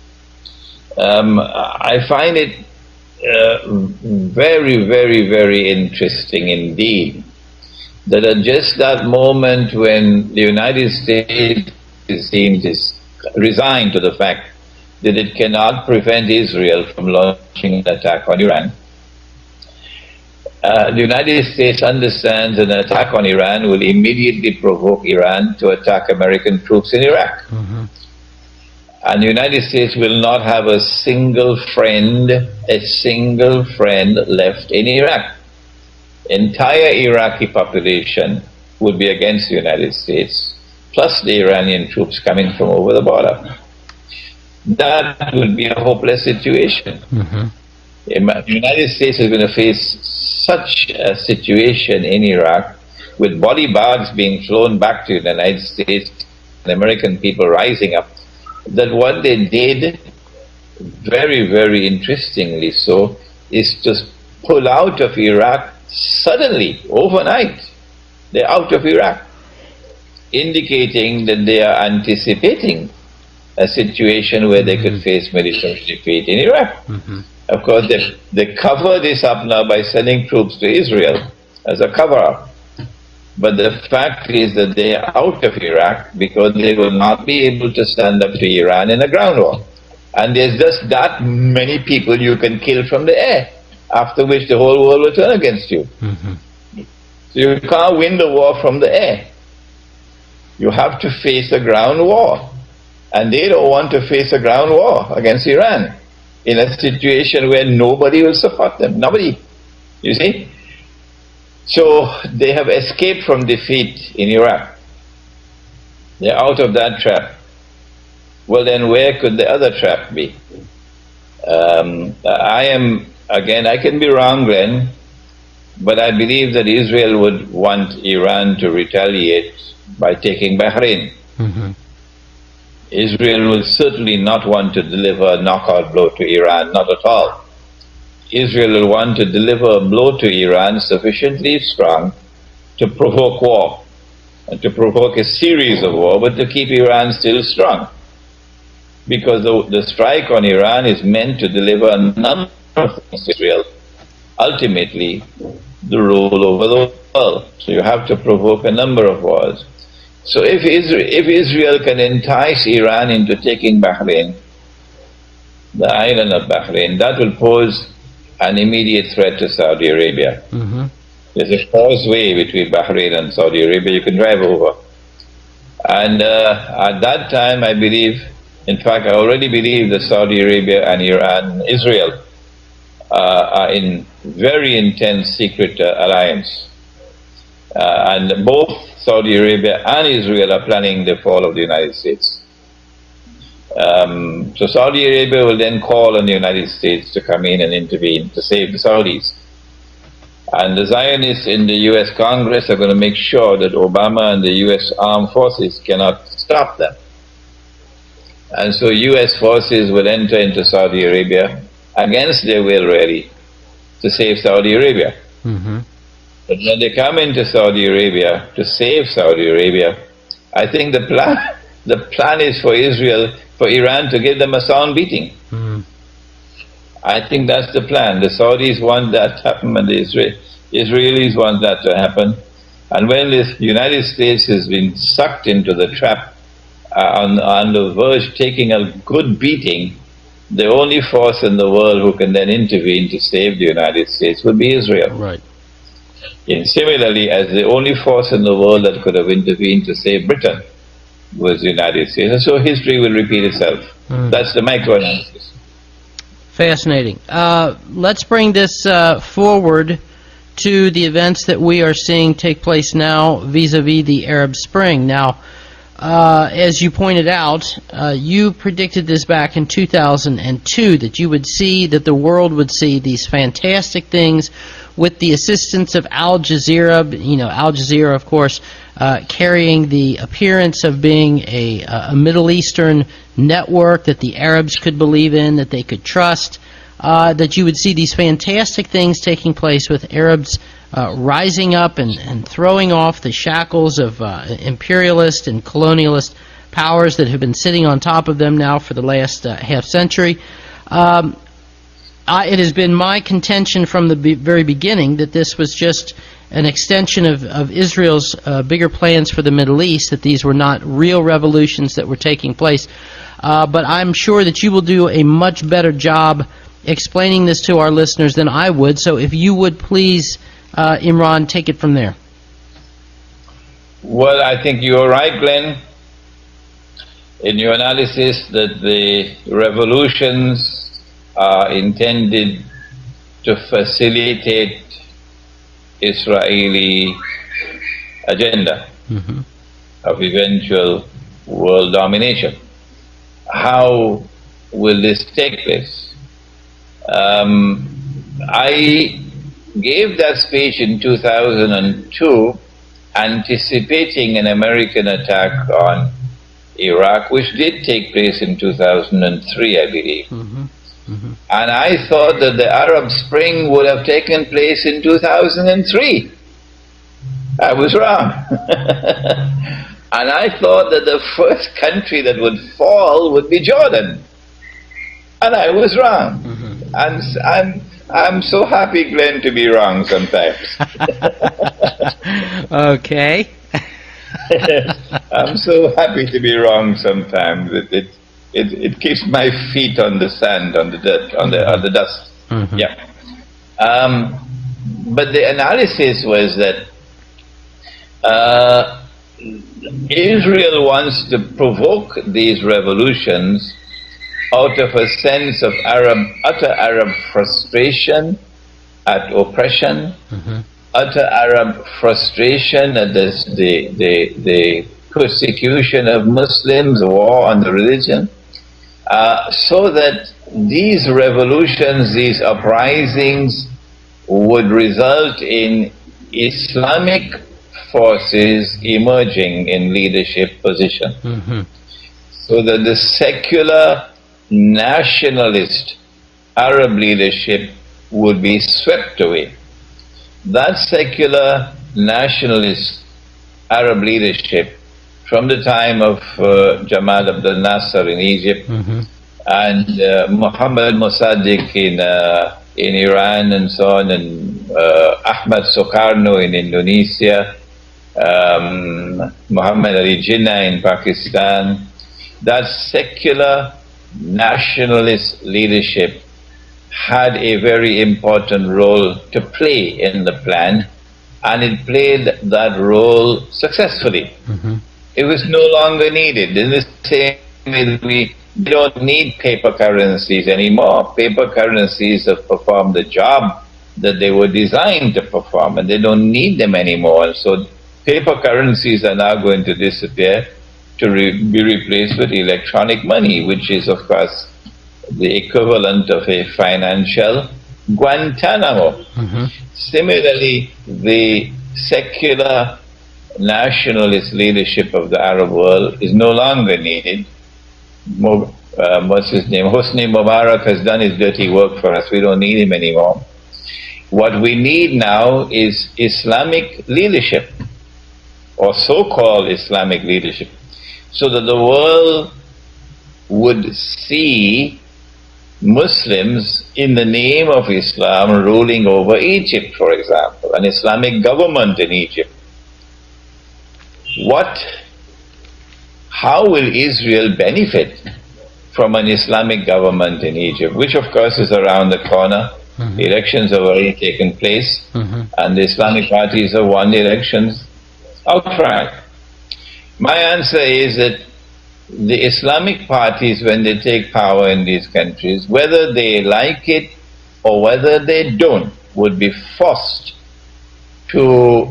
I find it very, very, very interesting indeed that at just that moment when the United States seems resigned to the fact that it cannot prevent Israel from launching an attack on Iran, the United States understands that an attack on Iran will immediately provoke Iran to attack American troops in Iraq. And the United States will not have a single friend left in Iraq. Entire Iraqi population would be against the United States, plus the Iranian troops coming from over the border. That would be a hopeless situation. The United States is going to face such a situation in Iraq, with body bags being flown back to the United States and American people rising up, that what they did, very, very interestingly so, is to pull out of Iraq suddenly, overnight. They're out of Iraq, indicating that they are anticipating a situation where they could face military defeat in Iraq. Of course, they cover this up now by sending troops to Israel as a cover-up. But the fact is that they are out of Iraq because they will not be able to stand up to Iran in a ground war. And there's just that many people you can kill from the air, after which the whole world will turn against you. So you can't win the war from the air. You have to face a ground war. And they don't want to face a ground war against Iran in a situation where nobody will support them. Nobody. You see? So they have escaped from defeat in Iraq. They're out of that trap. Well, then where could the other trap be? I can be wrong, Glenn, but I believe that Israel would want Iran to retaliate by taking Bahrain. Israel will certainly not want to deliver a knockout blow to Iran, not at all. Israel will want to deliver a blow to Iran sufficiently strong to provoke war, and to provoke a series of war, but to keep Iran still strong. Because the strike on Iran is meant to deliver a number of things to Israel, ultimately the rule over the world. So you have to provoke a number of wars. So if Israel can entice Iran into taking Bahrain, the island of Bahrain, that will pose an immediate threat to Saudi Arabia. There's a causeway between Bahrain and Saudi Arabia you can drive over. And at that time, I believe, in fact, I already believe that Saudi Arabia and Iran, Israel, are in very intense secret alliance. And both Saudi Arabia and Israel are planning the fall of the United States. So Saudi Arabia will then call on the United States to come in and intervene to save the Saudis. And the Zionists in the US Congress are going to make sure that Obama and the US armed forces cannot stop them. And so US forces will enter into Saudi Arabia against their will, really, to save Saudi Arabia. But when they come into Saudi Arabia to save Saudi Arabia, I think the plan is for Iran to give them a sound beating. I think that's the plan. The Saudis want that to happen, and the Israelis want that to happen. And when the United States has been sucked into the trap, on the verge taking a good beating, the only force in the world who can then intervene to save the United States would be Israel. Right. And similarly, as the only force in the world that could have intervened to save Britain was the United States. And so history will repeat itself. That's the microanalysis. Fascinating. Let's bring this forward to the events that we are seeing take place now vis-a-vis the Arab Spring. Now, as you pointed out, you predicted this back in 2002, that you would see, that the world would see these fantastic things with the assistance of Al Jazeera. Al Jazeera, of course, carrying the appearance of being a Middle Eastern network that the Arabs could believe in, that they could trust, that you would see these fantastic things taking place with Arabs rising up and throwing off the shackles of imperialist and colonialist powers that have been sitting on top of them now for the last half century. It has been my contention from the very beginning that this was just an extension of Israel's bigger plans for the Middle East, that these were not real revolutions that were taking place. But I'm sure that you will do a much better job explaining this to our listeners than I would. So if you would please, Imran, take it from there. Well, I think you're right, Glenn, in your analysis that the revolutions are intended to facilitate Israeli agenda of eventual world domination. How will this take place? I gave that speech in 2002 anticipating an American attack on Iraq, which did take place in 2003, I believe. And I thought that the Arab Spring would have taken place in 2003. I was wrong. And I thought that the first country that would fall would be Jordan. And I was wrong. And I'm so happy, Glenn, to be wrong sometimes. Okay. I'm so happy to be wrong sometimes. It keeps my feet on the sand, on the dirt, on the dust. Yeah. But the analysis was that Israel wants to provoke these revolutions out of a sense of utter Arab frustration at oppression, utter Arab frustration at the persecution of Muslims, war on the religion, so that these revolutions, these uprisings would result in Islamic forces emerging in leadership position. So that the secular nationalist Arab leadership would be swept away. That secular nationalist Arab leadership, from the time of Jamal Abdel Nasser in Egypt and Mohammad Mossadegh in Iran and so on, and Ahmad Sukarno in Indonesia, Muhammad Ali Jinnah in Pakistan, that secular nationalist leadership had a very important role to play in the plan, and it played that role successfully. It was no longer needed. In the same way, we don't need paper currencies anymore. Paper currencies have performed the job that they were designed to perform, and they don't need them anymore. And so paper currencies are now going to disappear to be replaced with electronic money, which is, of course, the equivalent of a financial Guantanamo. Similarly, the secular nationalist leadership of the Arab world is no longer needed. What's his name? Hosni Mubarak has done his dirty work for us. We don't need him anymore. What we need now is Islamic leadership, or so-called Islamic leadership, so that the world would see Muslims in the name of Islam ruling over Egypt, for example, an Islamic government in Egypt, how will Israel benefit from an Islamic government in Egypt, which of course is around the corner? Mm-hmm. Elections have already taken place, mm-hmm. and the Islamic parties have won the elections outright. My answer is that the Islamic parties, when they take power in these countries, whether they like it or whether they don't, would be forced to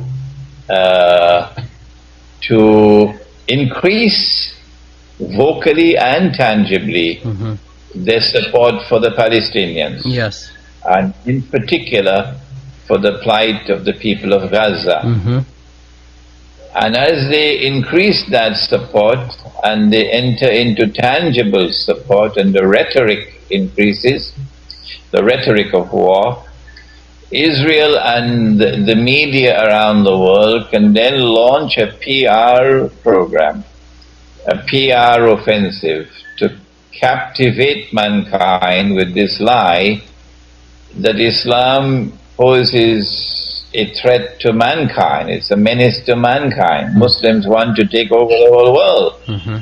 increase vocally and tangibly mm-hmm. their support for the Palestinians. Yes. And in particular for the plight of the people of Gaza. Mm-hmm. And as they increase that support and they enter into tangible support and the rhetoric increases, the rhetoric of war, Israel and the media around the world can then launch a PR program, a PR offensive to captivate mankind with this lie that Islam poses a threat to mankind. It's a menace to mankind. Mm-hmm. Muslims want to take over the whole world. Mm-hmm.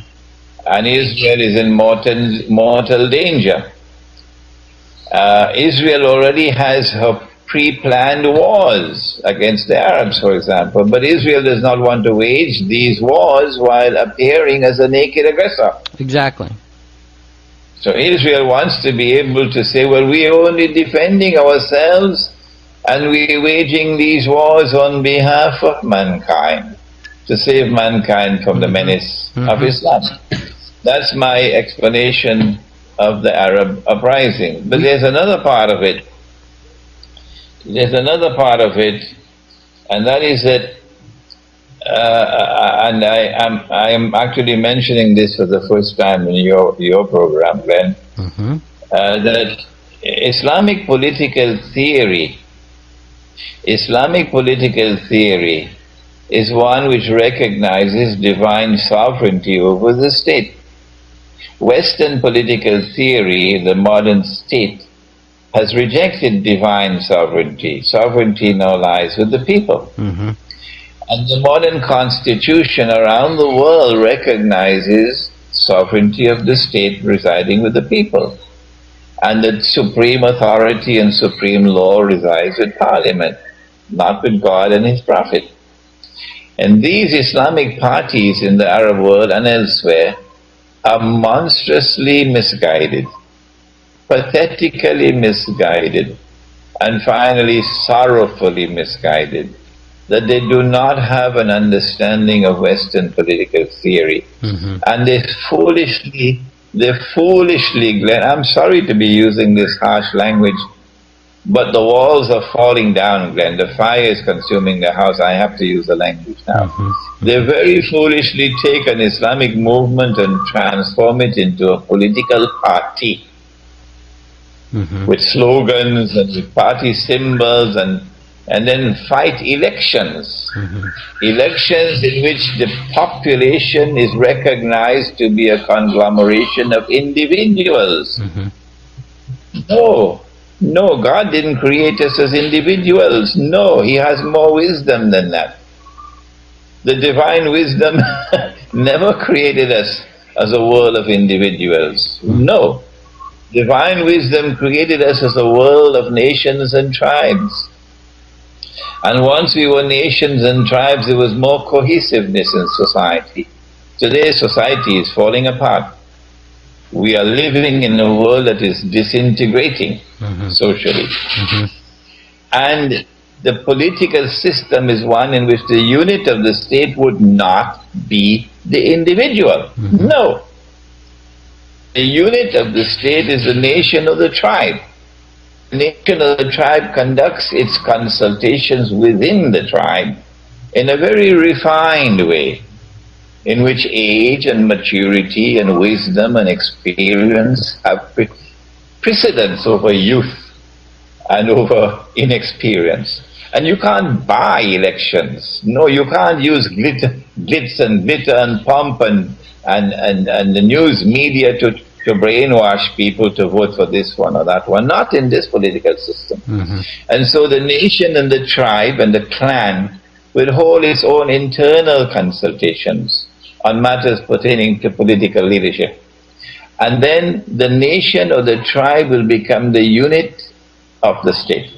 And Israel is in mortal danger. Israel already has her pre-planned wars against the Arabs, for example, but Israel does not want to wage these wars while appearing as a naked aggressor. Exactly. So Israel wants to be able to say, well, we are only defending ourselves and we are waging these wars on behalf of mankind, to save mankind from the menace mm-hmm. of Islam. That's my explanation of the Arab uprising. But there's another part of it. There's another part of it, and that is that, and I am actually mentioning this for the first time in your program, Glenn, mm-hmm. That Islamic political theory is one which recognizes divine sovereignty over the state. Western political theory, the modern state, has rejected divine sovereignty. Sovereignty now lies with the people. Mm-hmm. And the modern constitution around the world recognizes sovereignty of the state residing with the people. And that supreme authority and supreme law resides with Parliament, not with God and His Prophet. And these Islamic parties in the Arab world and elsewhere are monstrously misguided, pathetically misguided, and finally sorrowfully misguided, that they do not have an understanding of Western political theory. Mm-hmm. And they foolishly, Glenn, I'm sorry to be using this harsh language, but the walls are falling down, Glenn. The fire is consuming the house. I have to use the language now. Mm-hmm. They very foolishly take an Islamic movement and transform it into a political party. Mm-hmm. With slogans and with party symbols, and then fight elections. Mm-hmm. Elections in which the population is recognized to be a conglomeration of individuals. Mm-hmm. No, God didn't create us as individuals. No, He has more wisdom than that. The divine wisdom never created us as a world of individuals. Mm-hmm. No. Divine wisdom created us as a world of nations and tribes. And once we were nations and tribes, there was more cohesiveness in society. Today, society is falling apart. We are living in a world that is disintegrating mm-hmm. socially. Mm-hmm. And the political system is one in which the unit of the state would not be the individual. Mm-hmm. No. The unit of the state is the nation of the tribe. The nation of the tribe conducts its consultations within the tribe in a very refined way, in which age and maturity and wisdom and experience have precedence over youth and over inexperience. And you can't buy elections. No, you can't use glitz and glitter and pomp and the news media to brainwash people to vote for this one or that one. Not in this political system. Mm-hmm. And so the nation and the tribe and the clan will hold its own internal consultations on matters pertaining to political leadership. And then the nation or the tribe will become the unit of the state.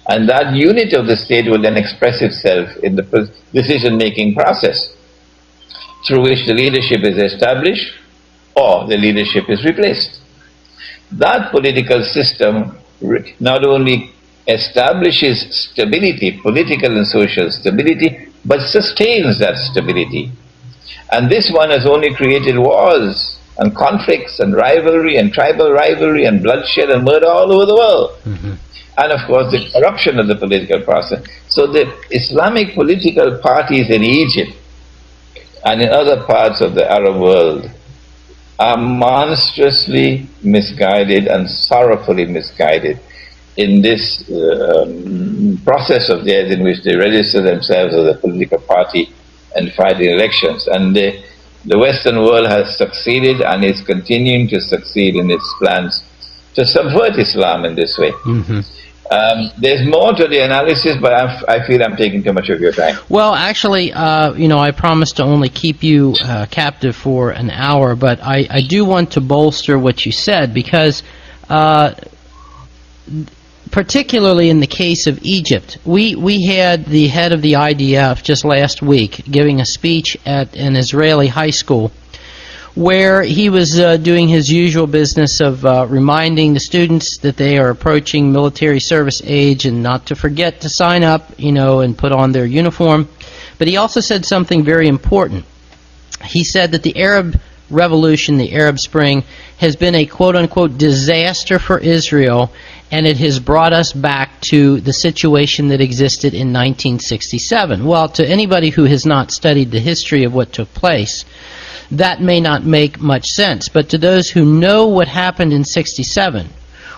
And that unit of the state will then express itself in the decision-making process through which the leadership is established or the leadership is replaced. That political system not only establishes stability, political and social stability, but sustains that stability. And this one has only created wars and conflicts and rivalry and tribal rivalry and bloodshed and murder all over the world. Mm-hmm. And of course the corruption of the political process. So the Islamic political parties in Egypt and in other parts of the Arab world are monstrously misguided and sorrowfully misguided in this process of theirs in which they register themselves as a political party and fight in elections. And the Western world has succeeded and is continuing to succeed in its plans to subvert Islam in this way. Mm-hmm. There's more to the analysis, but I feel I'm taking too much of your time. Well, actually, I promised to only keep you captive for an hour, but I do want to bolster what you said, because particularly in the case of Egypt, we had the head of the IDF just last week giving a speech at an Israeli high school, where he was doing his usual business of reminding the students that they are approaching military service age and not to forget to sign up, and put on their uniform. But he also said something very important. He said that the Arab Revolution, the Arab Spring, has been a quote-unquote disaster for Israel, and it has brought us back to the situation that existed in 1967. Well, to anybody who has not studied the history of what took place, that may not make much sense. But to those who know what happened in 67,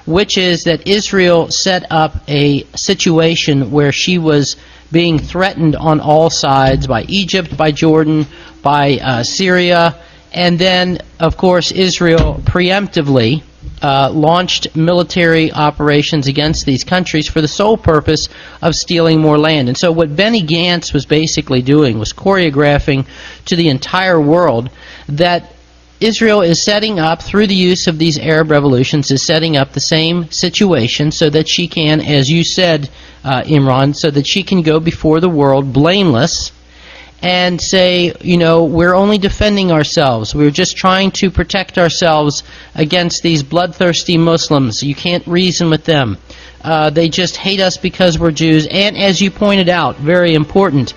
which is that Israel set up a situation where she was being threatened on all sides by Egypt, by Jordan, by Syria, and then, of course, Israel preemptively launched military operations against these countries for the sole purpose of stealing more land. And so what Benny Gantz was basically doing was choreographing to the entire world that Israel is setting up, through the use of these Arab revolutions, is setting up the same situation so that she can, as you said, Imran, so that she can go before the world blameless and say, we're only defending ourselves. We're just trying to protect ourselves against these bloodthirsty Muslims. You can't reason with them. They just hate us because we're Jews. And as you pointed out, very important,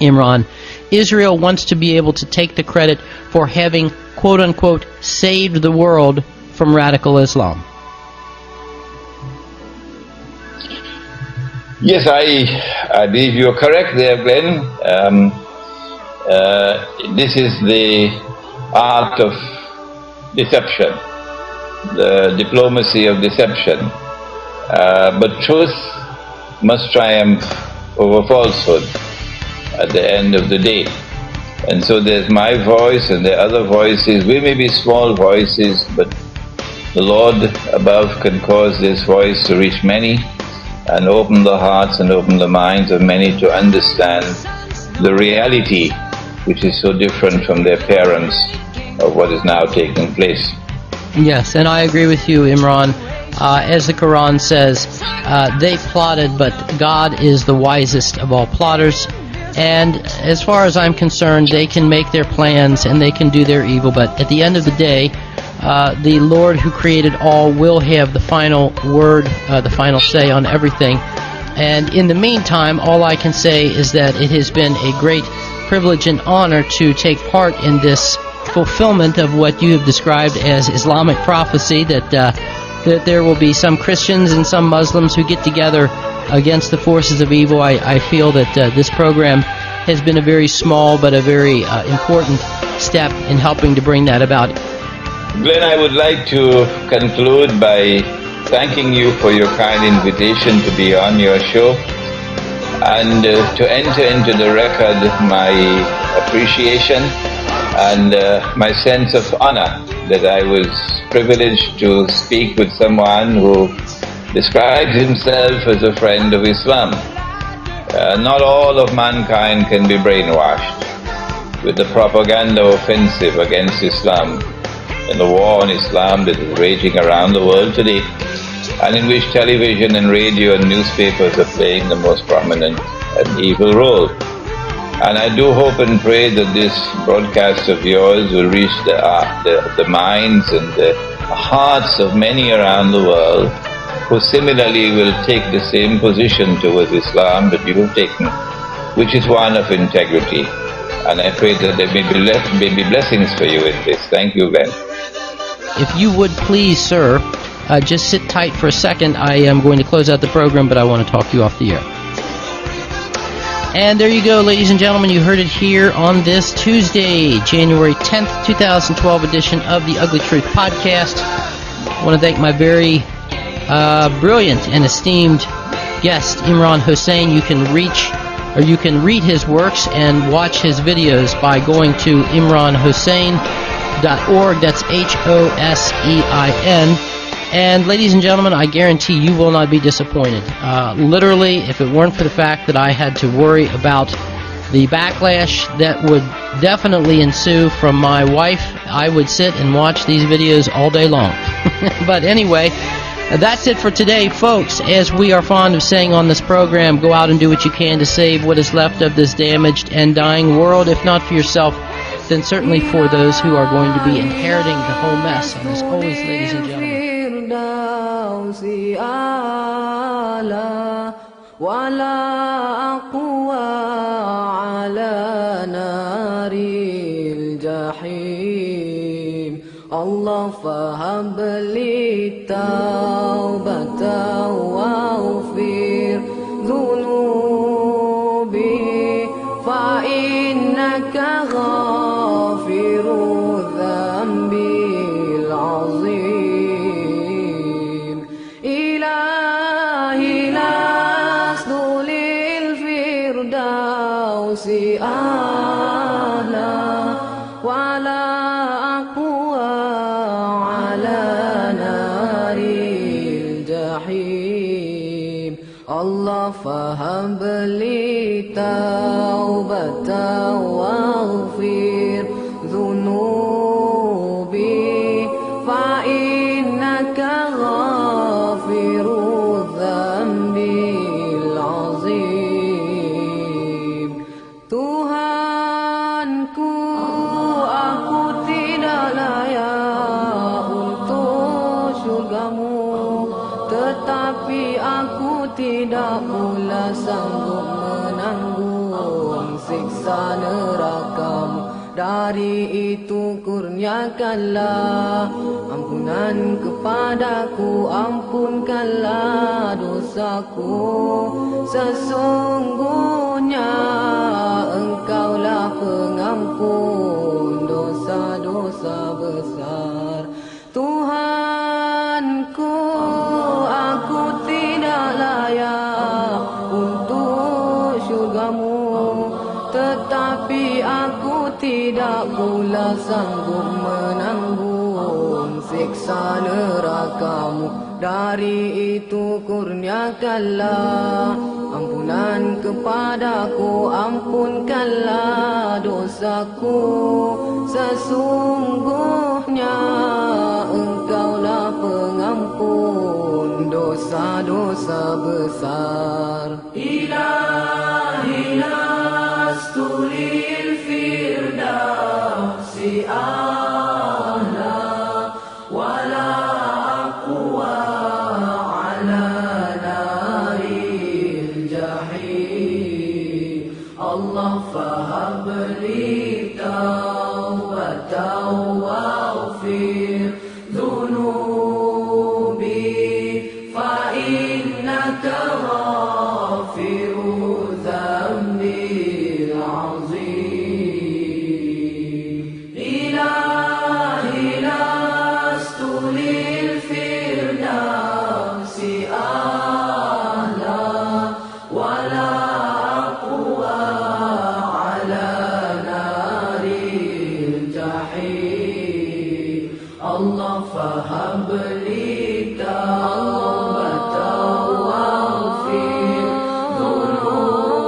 Imran, Israel wants to be able to take the credit for having, quote-unquote, saved the world from radical Islam. Yes, I believe you're correct there, Glenn. This is the art of deception, the diplomacy of deception. But truth must triumph over falsehood at the end of the day. And so there's my voice and there are other voices. We may be small voices, but the Lord above can cause this voice to reach many and open the hearts and open the minds of many to understand the reality which is so different from their parents of what is now taking place. Yes, and I agree with you, Imran. As the Quran says, they plotted, but God is the wisest of all plotters. And as far as I'm concerned, they can make their plans and they can do their evil, but at the end of the day, the Lord who created all will have the final word, the final say on everything. And in the meantime, all I can say is that it has been a great privilege and honor to take part in this fulfillment of what you have described as Islamic prophecy, that there will be some Christians and some Muslims who get together against the forces of evil. I feel that this program has been a very small but a very important step in helping to bring that about. Glenn, I would like to conclude by thanking you for your kind invitation to be on your show and to enter into the record my appreciation and my sense of honor that I was privileged to speak with someone who describes himself as a friend of Islam. Not all of mankind can be brainwashed with the propaganda offensive against Islam and the war on Islam that is raging around the world today, and in which television and radio and newspapers are playing the most prominent and evil role. And I do hope and pray that this broadcast of yours will reach the minds and the hearts of many around the world who similarly will take the same position towards Islam that you have taken, which is one of integrity. And I pray that there may be blessings for you in this. Thank you, Ben. If you would please, sir, just sit tight for a second. I am going to close out the program, but I want to talk to you off the air. And there you go, ladies and gentlemen. You heard it here on this Tuesday, January 10th, 2012 edition of the Ugly Truth Podcast. I want to thank my very brilliant and esteemed guest, Imran Hosein. You can read his works and watch his videos by going to imranhosein.org. That's Hosein. And ladies and gentlemen, I guarantee you will not be disappointed. Literally, if it weren't for the fact that I had to worry about the backlash that would definitely ensue from my wife, I would sit and watch these videos all day long. But anyway, that's it for today, folks. As we are fond of saying on this program, go out and do what you can to save what is left of this damaged and dying world. If not for yourself, then certainly for those who are going to be inheriting the whole mess. And as always, ladies and gentlemen, Allah fahab li taubata waghfir dhunubi fa innaka ghafiru dhanbil azim ilahi lasdu lil firdausi ahla wala Allah fahab li taubata waghfir dhunubi fa innaka ghafiru dhanbil azim. Tuhanku, aku tidak layak untuk syurgamu, tetapi aku tidak pula sanggup menanggung siksa nerakamu. Dari itu kurniakanlah ampunan kepadaku, ampunkanlah dosaku. Sesungguhnya Engkaulah pengampun dosa-dosa besar. Tuhanku, aku tidak layak untuk syurgamu, tetapi aku tidak pula sanggup menanggung siksa nerakamu. Dari itu kurniakanlah ampunan kepadaku, ampunkanlah dosaku. Sesungguhnya Engkaulah pengampun dosa-dosa besar. Ilahi lastu lil firdausi a'la wala aqwa ala naril jahim. Allah fahab li taubatan waghfir dhunubi fa innaka ghafiru dhanbil azim. Ilahi lastu lil firdausi a'la wala aqwa ala naril jahim. Allah fahab li taubatan waghfir dhunubi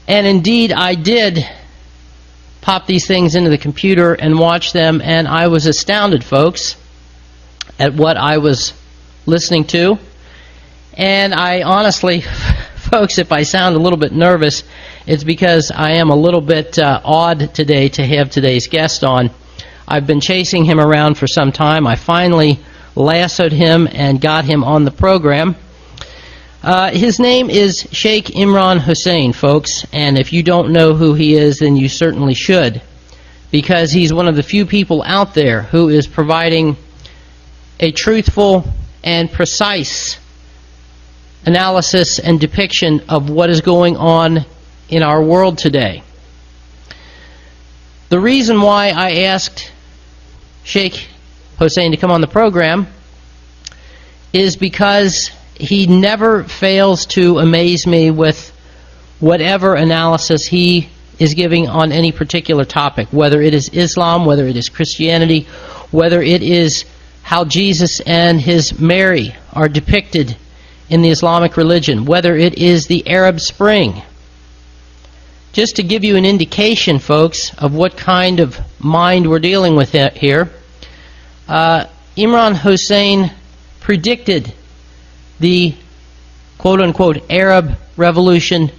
And indeed, I did pop these things into the computer and watch them, and I was astounded, folks, at what I was listening to. And I honestly, folks, if I sound a little bit nervous, it's because I am a little bit awed today to have today's guest on. I've been chasing him around for some time. I finally lassoed him and got him on the program. His name is Sheik Imran Hosein, folks, and if you don't know who he is, then you certainly should, because he's one of the few people out there who is providing a truthful and precise analysis and depiction of what is going on in our world today. The reason why I asked Sheik Hosein to come on the program is because he never fails to amaze me with whatever analysis he is giving on any particular topic, whether it is Islam, whether it is Christianity, whether it is how Jesus and his Mary are depicted in the Islamic religion, whether it is the Arab Spring. Just to give you an indication, folks, of what kind of mind we're dealing with here, Imran Hosein predicted the quote-unquote Arab Revolution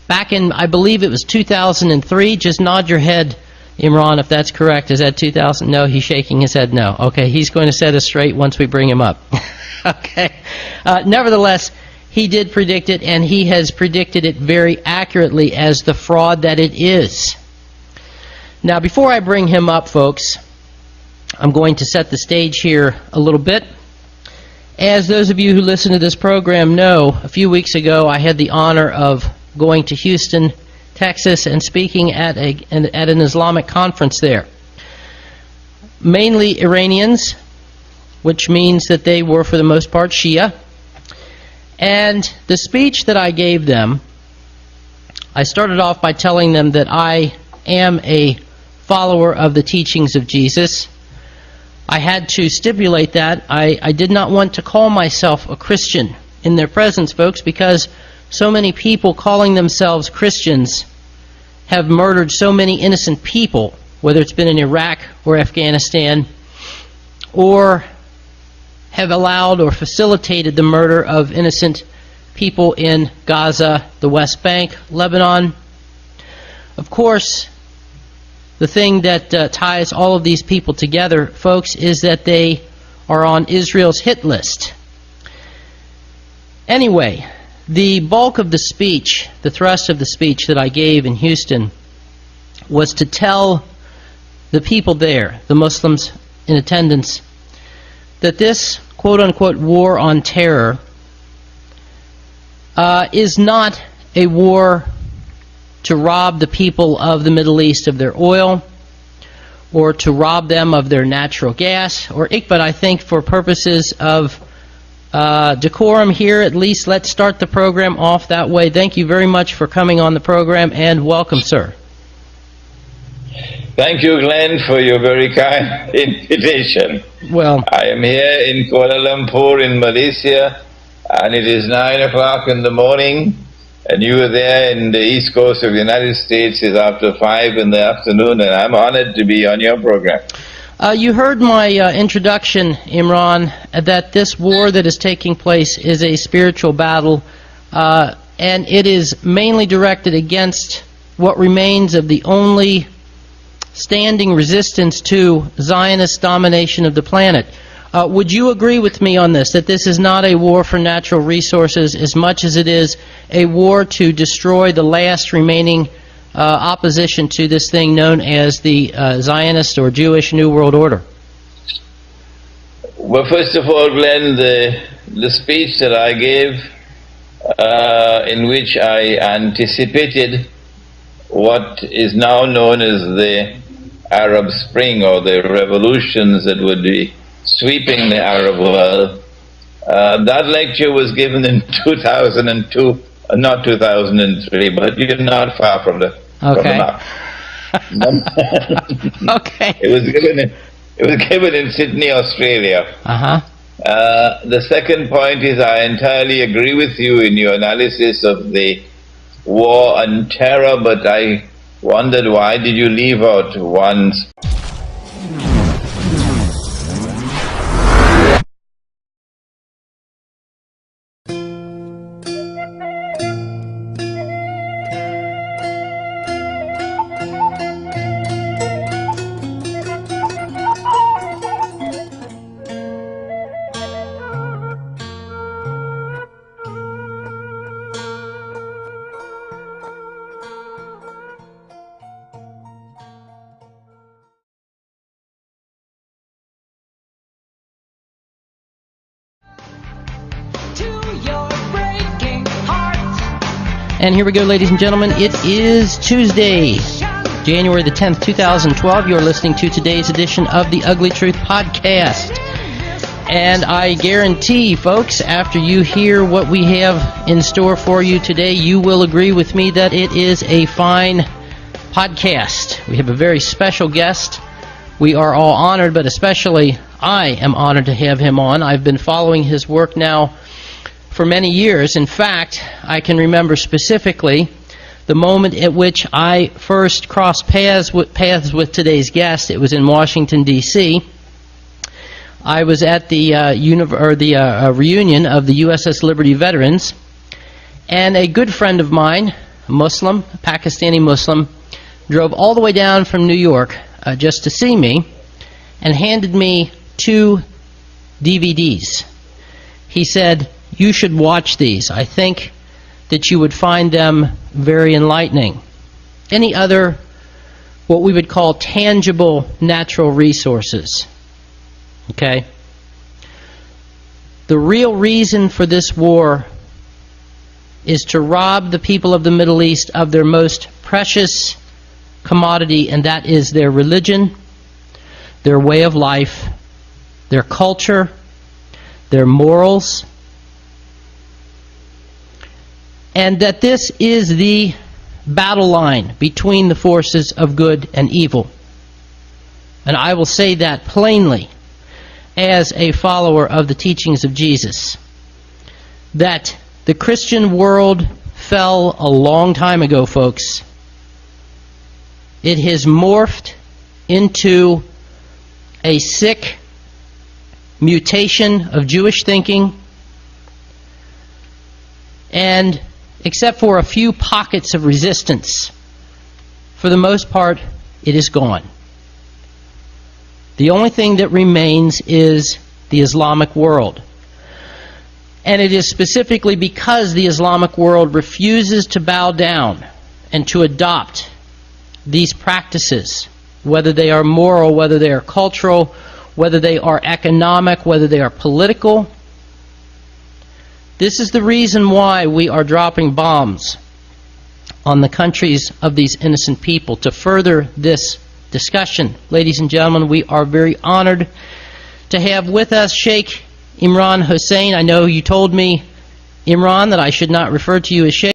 back in, I believe it was 2003. Just nod your head, Imran, if that's correct. Is that 2000? No, he's shaking his head no. Okay, he's going to set us straight once we bring him up. Okay. Nevertheless, he did predict it, and he has predicted it very accurately as the fraud that it is. Now, before I bring him up, folks, I'm going to set the stage here a little bit. As those of you who listen to this program know, a few weeks ago I had the honor of going to Houston, Texas, and speaking at an Islamic conference there. Mainly Iranians, which means that they were for the most part Shia. And the speech that I gave them, I started off by telling them that I am a follower of the teachings of Jesus. I had to stipulate that. I did not want to call myself a Christian in their presence, folks, because so many people calling themselves Christians have murdered so many innocent people, whether it's been in Iraq or Afghanistan, or have allowed or facilitated the murder of innocent people in Gaza, the West Bank, Lebanon. Of course, the thing that ties all of these people together, folks, is that they are on Israel's hit list. Anyway, the bulk of the speech, the thrust of the speech that I gave in Houston, was to tell the people there, the Muslims in attendance, that this quote-unquote war on terror is not a war to rob the people of the Middle East of their oil, or to rob them of their natural gas, but I think for purposes of decorum here, at least let's start the program off that way. Thank you very much for coming on the program, and welcome, sir. Thank you, Glenn, for your very kind invitation. Well, I am here in Kuala Lumpur in Malaysia, and it is 9 o'clock in the morning, and you are there in the east coast of the United States. It's after 5 in the afternoon, and I'm honored to be on your program. You heard my introduction, Imran, that this war that is taking place is a spiritual battle, and it is mainly directed against what remains of the only standing resistance to Zionist domination of the planet. Would you agree with me on this, that this is not a war for natural resources as much as it is a war to destroy the last remaining opposition to this thing known as the Zionist or Jewish New World Order? Well, first of all, Glenn, the speech that I gave, in which I anticipated what is now known as the Arab Spring, or the revolutions that would be sweeping the Arab world, that lecture was given in 2002, not 2003, but you're not far from the mark. Okay. It was given in Sydney, Australia. The second point is, I entirely agree with you in your analysis of the war and terror, but I wondered, why did you leave out one? And here we go, ladies and gentlemen. It is Tuesday, January the 10th, 2012. You're listening to today's edition of the Ugly Truth Podcast. And I guarantee, folks, after you hear what we have in store for you today, you will agree with me that it is a fine podcast. We have a very special guest. We are all honored, but especially I am honored to have him on. I've been following his work now for many years. In fact, I can remember specifically the moment at which I first crossed paths with today's guest. It was in Washington, D.C. I was at the reunion of the USS Liberty veterans, and a good friend of mine, a Muslim, a Pakistani Muslim, drove all the way down from New York just to see me and handed me 2 DVDs. He said, "You should watch these. I think that you would find them very enlightening." Any other, what we would call tangible natural resources. Okay? The real reason for this war is to rob the people of the Middle East of their most precious commodity, and that is their religion, their way of life, their culture, their morals, and that this is the battle line between the forces of good and evil. And I will say that plainly as a follower of the teachings of Jesus, that the Christian world fell a long time ago, folks. It has morphed into a sick mutation of Jewish thinking, and except for a few pockets of resistance, for the most part, it is gone. The only thing that remains is the Islamic world. And it is specifically because the Islamic world refuses to bow down and to adopt these practices, whether they are moral, whether they are cultural, whether they are economic, whether they are political. This is the reason why we are dropping bombs on the countries of these innocent people, to further this discussion. Ladies and gentlemen, we are very honored to have with us Sheik Imran Hosein. I know you told me, Imran, that I should not refer to you as Sheikh.